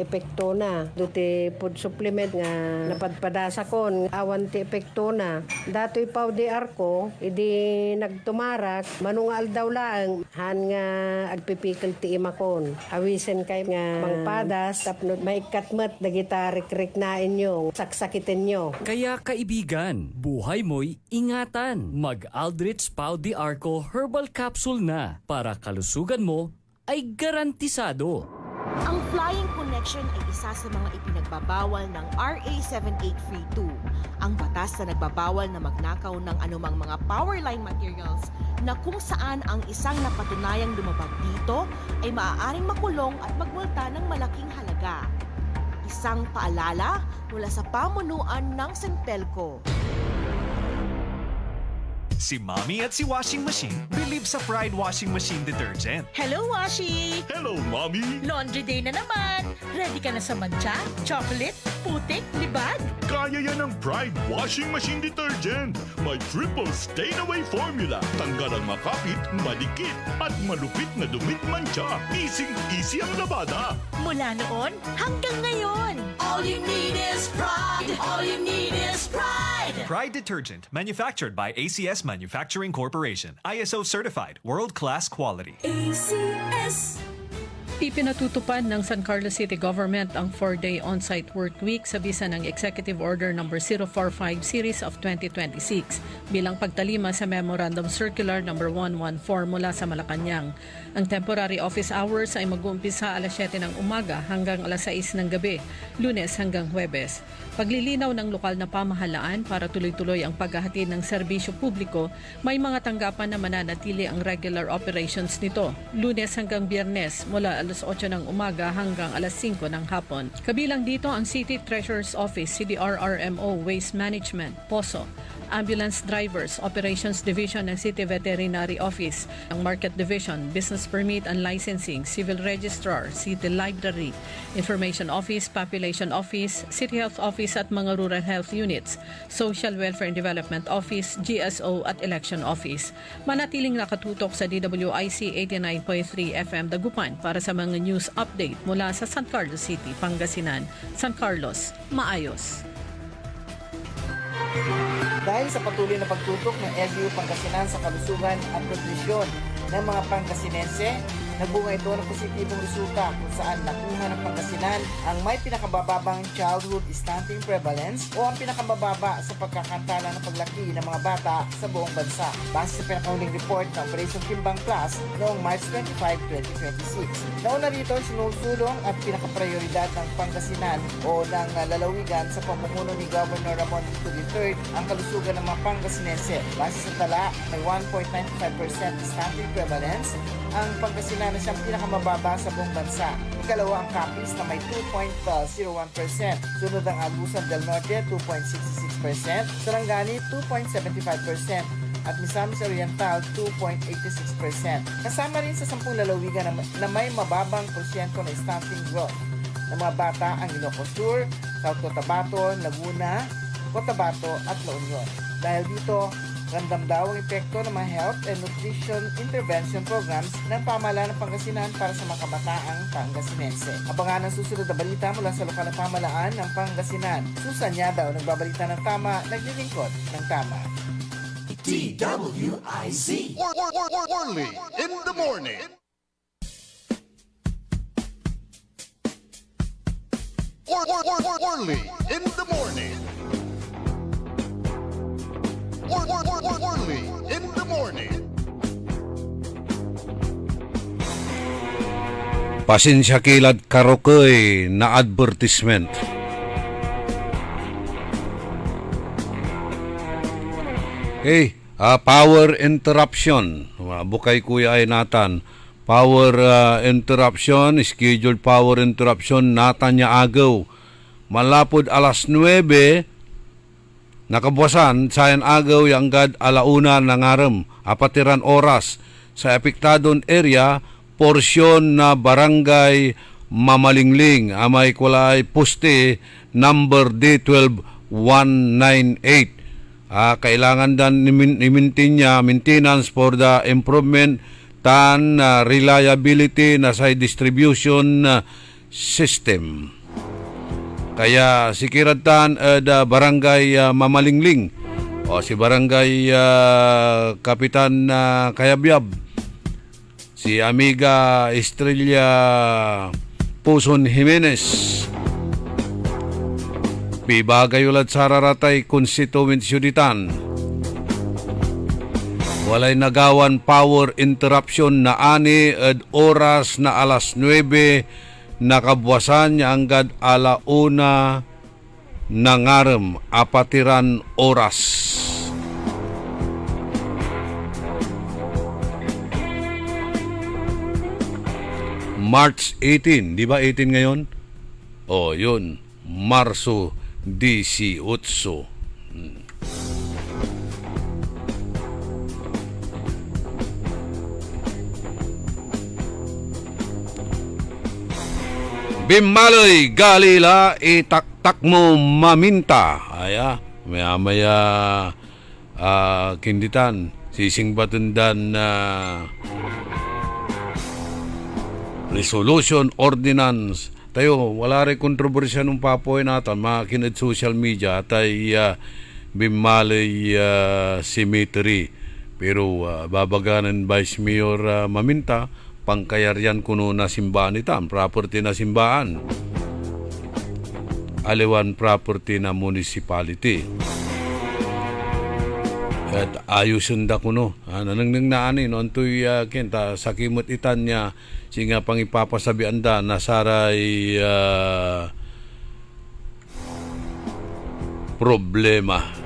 [SPEAKER 22] epekto na. Duti food supplement nga napadpadasa ko. Awan ti epekto na. Dato'y pau di arko, idi nagtumarak, manungal daw lang, han nga agpipikil ti imakon. Awisen kay nga mangpadas, tapno may katmat na gitarik-rik na inyo, saksakitin nyo.
[SPEAKER 1] Kaya kaibigan, buhay mo'y ingatan. Mag-Aldrich Pau di Arco Herbal Capsule na para kalusugan mo ay garantisado.
[SPEAKER 13] Ang Flying Connection ay isa sa mga ipinagbabawal ng RA 7832, ang batas na nagbabawal na magnakaw ng anumang mga power line materials na kung saan ang isang napatunayang lumabag dito ay maaaring makulong at magmulta ng malaking halaga. Isang paalala mula sa pamunuan ng Senpelco.
[SPEAKER 12] Si Mommy at si Washing Machine believe sa Pride Washing Machine Detergent.
[SPEAKER 9] Hello, Washi!
[SPEAKER 12] Hello, Mommy!
[SPEAKER 9] Laundry day na naman! Ready ka na sa mancha, chocolate, putik, libag?
[SPEAKER 23] Kaya yan ng Pride Washing Machine Detergent. May triple stain-away formula. Tanggal ang makapit, malikit, at malupit na dumit mancha. Easy ang labada.
[SPEAKER 9] Mula noon hanggang ngayon.
[SPEAKER 15] All you need is pride. All you need is pride.
[SPEAKER 12] Pride Detergent, manufactured by ACS Manufacturing Corporation. ISO certified, world-class quality.
[SPEAKER 9] ACS.
[SPEAKER 24] Ipinatutupad ng San Carlos City Government ang 4-day on-site work week sa bisa ng Executive Order No. 045 Series of 2026 bilang pagtalima sa Memorandum Circular No. 114 mula sa Malacanang. Ang temporary office hours ay mag-uumpisa alas 7 ng umaga hanggang alas 6 ng gabi, Lunes hanggang Huwebes. Paglilinaw ng lokal na pamahalaan para tuloy-tuloy ang paghahatid ng serbisyo publiko, may mga tanggapan na mananatili ang regular operations nito, Lunes hanggang Biyernes mula alas 8 ng umaga hanggang alas 5 ng hapon. Kabilang dito ang City Treasurer's Office, CDRRMO, Waste Management, POSO, Ambulance Drivers, Operations Division ng City Veterinary Office, ang Market Division, Business Permit and Licensing, Civil Registrar, City Library, Information Office, Population Office, City Health Office at mga Rural Health Units, Social Welfare and Development Office, GSO at Election Office. Manatiling nakatutok sa DWIC 89.3 FM Dagupan para sa mga news update mula sa San Carlos City, Pangasinan. San Carlos, maayos.
[SPEAKER 25] Dahil sa patuloy na pagtutok ng LGU Pangasinan sa kalusugan at nutrisyon ng mga Pangasinense, nagbunga ito ng positibong resulta kung saan nakuha ng Pangasinan ang may pinakabababang childhood stunting prevalence o ang pinakabababa sa pagkakantala ng paglaki ng mga bata sa buong bansa. Base sa pinakahuling report ng Operation Timbang Plus noong March 25, 2026. Nauna rito ang sinusulong at pinakaprioridad ng Pangasinan o ng lalawigan sa pamumuno ni Governor Ramon Vito III ang kalusugan ng mga Pangasinense. Base sa tala, may 1.95% stunting prevalence ang Pangasinan na siyang pinakamababa sa buong bansa. Ikalawa ang Capiz na may 2.01%. Sunod ang Agusan del Norte, 2.66%. Sarangani, 2.75%. At Misamis Oriental, 2.86%. Kasama rin sa 10 lalawigan na may mababang porsyento na stunting growth ng mga bata ang Ilocos Sur, South Cotabato, Laguna, Cotabato at La Union. Dahil dito, ramdam daw ang epekto ng mga health and nutrition intervention programs ng pamahalaan ng Pangasinan para sa mga kabataang Pangasinense. Abangan ang susunod na balita mula sa lokal na pamahalaan ng Pangasinan. Susan Yadaw, nagbabalita ng tama, naglilingkod ng tama.
[SPEAKER 3] DWIZ. Orly in the morning. Orly in the morning. Orly in the morning.
[SPEAKER 4] Pasensya kilad karokoy na advertisement. Hey, power interruption. Bukay kuya ay natan. Power interruption, scheduled power interruption natan niya agaw. Malapod alas 9 nakabuwasan sayan agaw yang gad alauna nangarem apatiran oras sa epektadon area porsyon na barangay Mamalingling amay kulay poste number D12 198. Kailangan dan maintenance for the improvement tan reliability na sa distribution system. Kaya sikirad tan da barangay Mamalingling o si barangay Kapitan Kayabyab, si Amiga Estrella Puson Jimenez, pibagay ulat sa Raratay Constituency Uditan. Walay nagawan power interruption na ani ed oras na alas 9 nakabuwasan niya anggad alauna nangarem apatiran oras. March 18, di ba 18 ngayon? O, yun. Marso 18. Bimaloy, galila, itaktak mo maminta. Aya, maya-maya kinditan, sising batundan na resolution ordinance. Tayo, wala rin kontrobersya nung papoy natin, makinid social media, tay Bimaloy Cemetery. Pero babaganan Vice Mayor Maminta, pangkayaryan kuno na simbahan itam, property na simbahan. Aliwan property na municipality. At ayusin da kuno. Nanang naani, no, antoy kenta, sakimot itan niya, singa pang ipapasabian da, nasaray problema.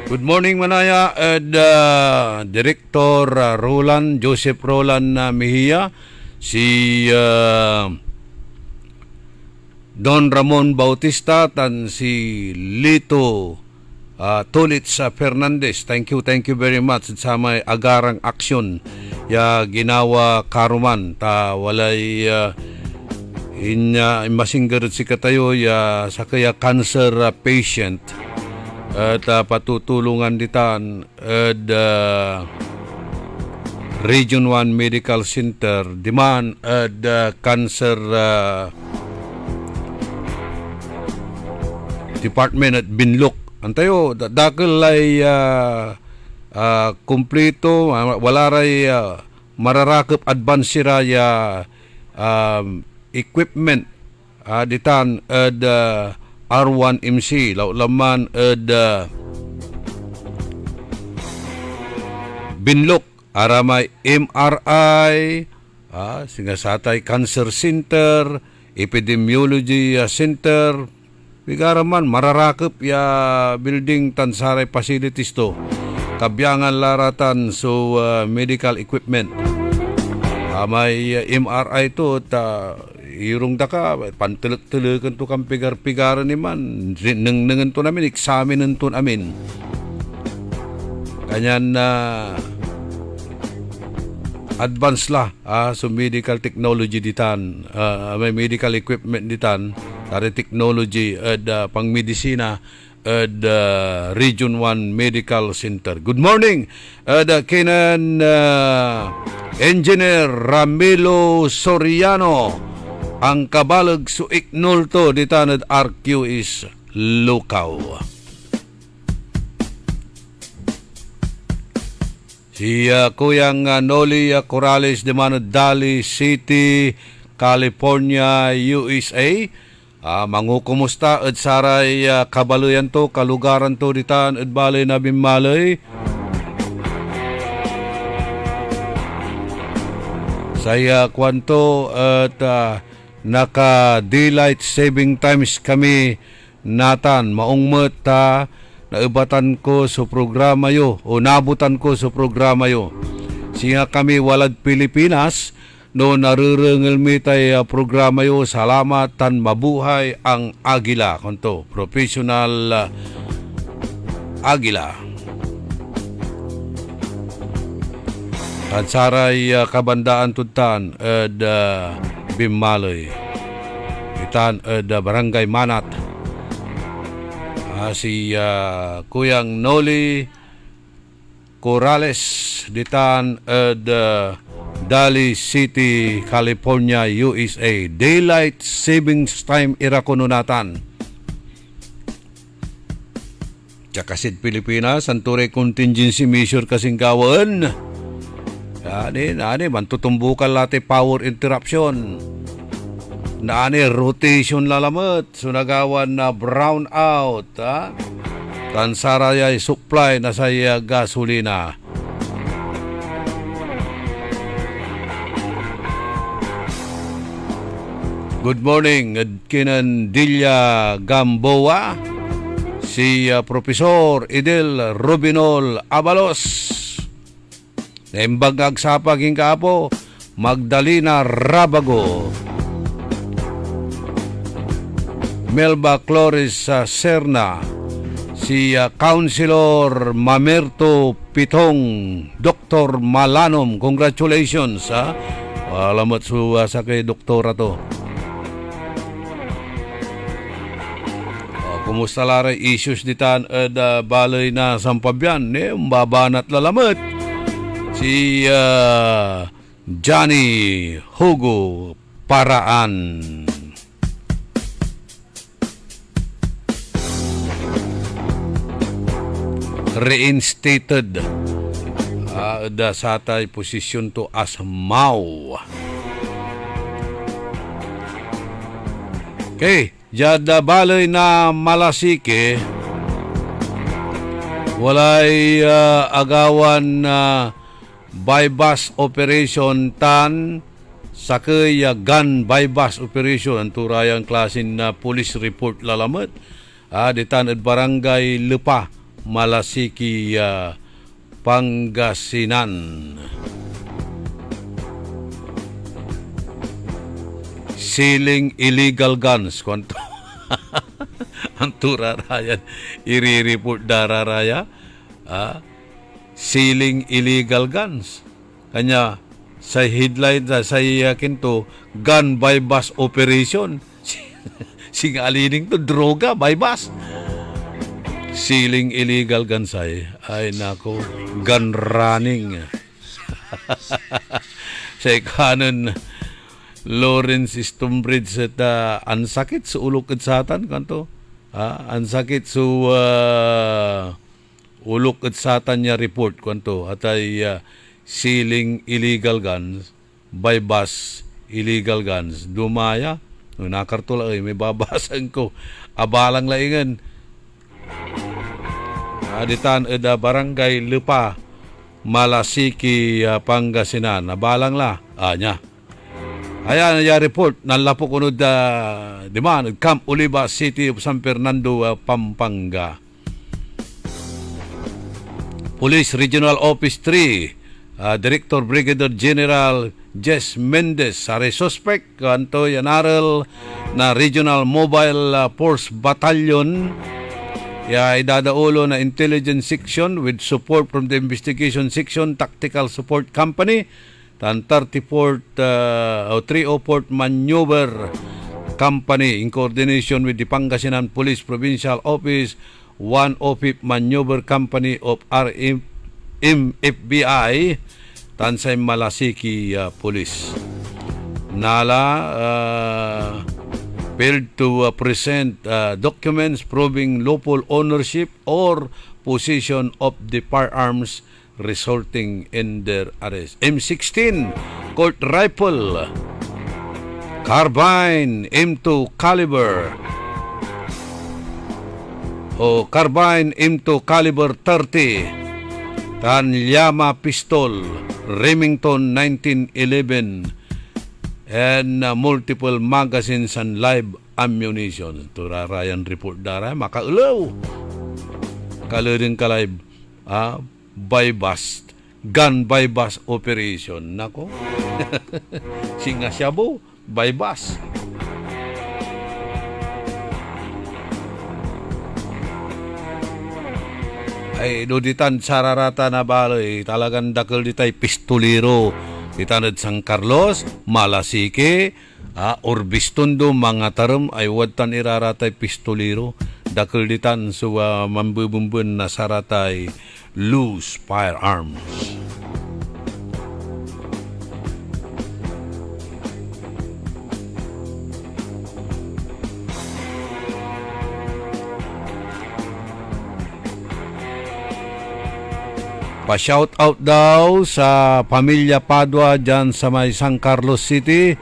[SPEAKER 4] Good morning Manaya, Director Joseph Roland Mejia, si Don Ramon Bautista tan si Lito Tulits Fernandez. Thank you very much sa may agarang aksyon ya ginawa karuman ta walay masinggarod si katayo ya sa kaya cancer patient. At patutulungan ditan at Region 1 Medical Center diman at Cancer Department at Binlok. Antayo, dakil ay kumpleto, wala ray mararakip advance siraya equipment ditan at R1MC laman ed Binlok aramay MRI singasatay Cancer Center, Epidemiology Center, bigaraman mararakip ya building tansaray facilities to kabyangan laratan so medical equipment. May MRI to irong daka pantelek-telekan to kang pigar-pigaran ni man nang to namin examinen to namin kanyan na advance la so medical technology ditan may medical equipment ditan tari technology at pang medisina at Region 1 Medical Center. Good morning kinan Engineer Ramilo Soriano. Ang kabalag suik nulto ditanad RQ is Lukaw. Si Kuyang Noli Corrales de Manadali City, California, USA. Mangu kumusta at saray kabaluyan to, kalugaran to ditan at balay na bimbalay. Saya kwanto at naka daylight saving times kami natan maungmet naibatan ko sa programa yo o nabutan ko sa programa yo. Singa kami walad Pilipinas no narurengel mi tay programa yo salamat tan mabuhay ang Agila konto professional Agila. At saray kabandaan tutan ed Bimaloy itan ed Barangay Manat si Kuyang Noli Corrales ditan ed Daly City, California, USA. Daylight savings time ira kununatan. Tsakasid Pilipinas, antore contingency measure kasing gawan. Ani, mantutumbukan lati power interruption. Naani, rotation lalamat. Sunagawan na brown out. Tansaraya supply na sa gasolina. Good morning, kinan Dilia Gamboa, si Profesor Idel Rubinol Abalos, naimbag agsapag kapo, Magdalena Rabago, Melba Flores Serna, si Councilor Mamerto Pitong, Dr. Malanom, congratulations alamat sa kay doktora to. Kumusta laray issues ditan balay na sampabyan babanat lalamat si Johnny Hugo Paraan. Reinstated da satay posisyon to as Mau. Okay, jada balay na Malasike walay agawan na bypass operation tan sakay gun bypass operation ang turayang klasin na police report lalamat ditan at barangay Lupa, Malasike, Pangasinan. Sealing illegal guns kwanto ang turarayan i-report dararaya sealing illegal guns kanya sa headline sa kinto gun by bus operation sing alining to droga by bus sealing illegal guns ay nako gun running sa kanon Lawrence Stumbridge at ansakit sa ulok at satan kanto. Ansakit sa ulok at satan niya report kanto. At ay sealing illegal guns, by bus illegal guns. Dumaya. Nakartula may babasan ko. Abalang laingan. Aditan eda barangay Lupa, Malasike, Pangasinan. Abalang la. Anya. Ayan, report ng lapo kunod diman Camp Oliva City of San Fernando, Pampanga. Police Regional Office 3, Director Brigadier General Jess Mendez, sari suspect kanto yanaral na Regional Mobile Force Battalion idadaulo na Intelligence Section with support from the Investigation Section Tactical Support Company tan 34th o 304th Maneuver Company in coordination with the Pangasinan Police Provincial Office, 105th Maneuver Company of FBI, Tansay Malasike Police. Nala failed to present documents proving lawful ownership or possession of the firearms resulting in their arrest. M16 Colt Rifle Carbine M2 Caliber o Carbine M2 Caliber 30, Tanyama Pistol, Remington 1911, and multiple magazines and live ammunition. Turarayan report dara makaulaw. Kaluding kalive by bust, gun by bust operation. Nako. Singa Shabu by bus. Ay duditan sararata na baloy talagang dakil ditay pistolero itanad San Carlos, Malasike, Orbistondo, mga taram ay wadtan iraratay pistolero dakil ditan so mambubumbun na saratay loose firearms. Pa-shout out daw sa pamilya Padua dyan sa may San Carlos City.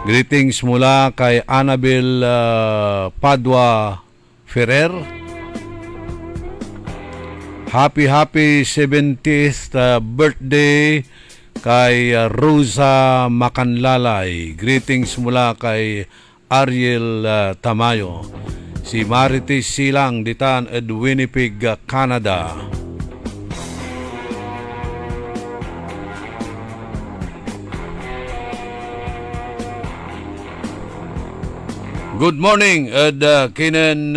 [SPEAKER 4] Greetings mula kay Annabel Padua Ferrer. Happy 70th birthday kay Rosa Macanlalay. Greetings mula kay Ariel Tamayo. Si Marites Silang ditan at Winnipeg, Canada. Good morning, kinan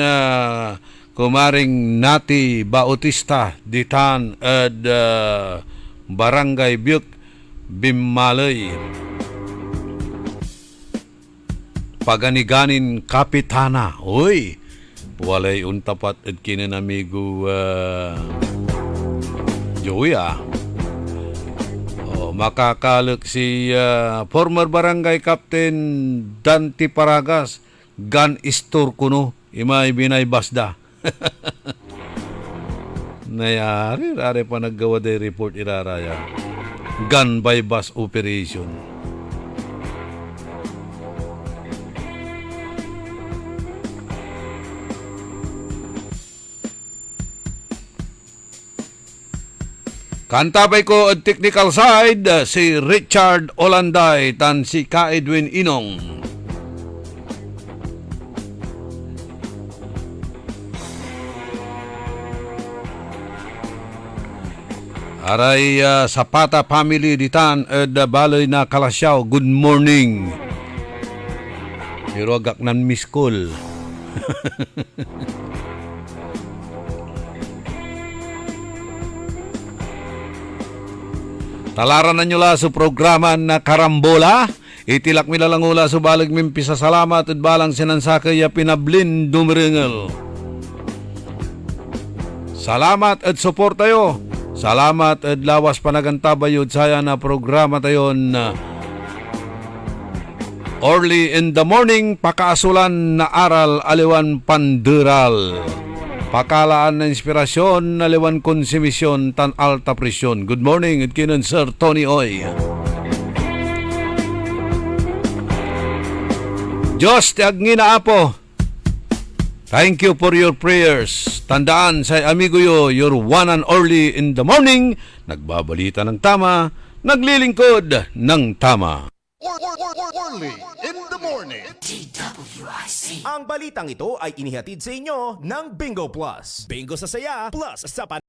[SPEAKER 4] kumaring Nati Bautista ditan Barangay Biuk Bimmalay. Paganiganin Kapitana. Uy, walay untapat at kinan amigo Joey makakalok si former Barangay Captain Dante Paragas. Gun store kuno imay binay basda. Nayari rare pa naggawa day report iraraya. Gun by bus operation. Kantabay ko at technical side si Richard Olanday tan si Ka Edwin Inong. Aray Zapata family ditan baloy na Kalasyaw. Good morning. Pero agak nan miss call. Talaran na nyo la sa programa na Karambola. Itilak mi lang ula sa balag mimpi sa salamat at balang sinansakay ya pinablin dumiringel. Salamat at support tayo. Salamat at lawas panagantabayod saya na programa tayon early in the morning pakaasulan na aral aliwan panderal. Pakalaan na inspirasyon aliwan konsumisyon tan alta presyon. Good morning at kinon Sir Tony Oy. Diyos tiag ngina apo. Thank you for your prayers. Tandaan sa amigo yo, your one and only in the morning, nagbabalita ng tama, naglilingkod ng tama.
[SPEAKER 3] Early in the morning.
[SPEAKER 18] Ang balitang ito ay inihatid sa inyo ng Bingo Plus. Bingo sa saya, plus sa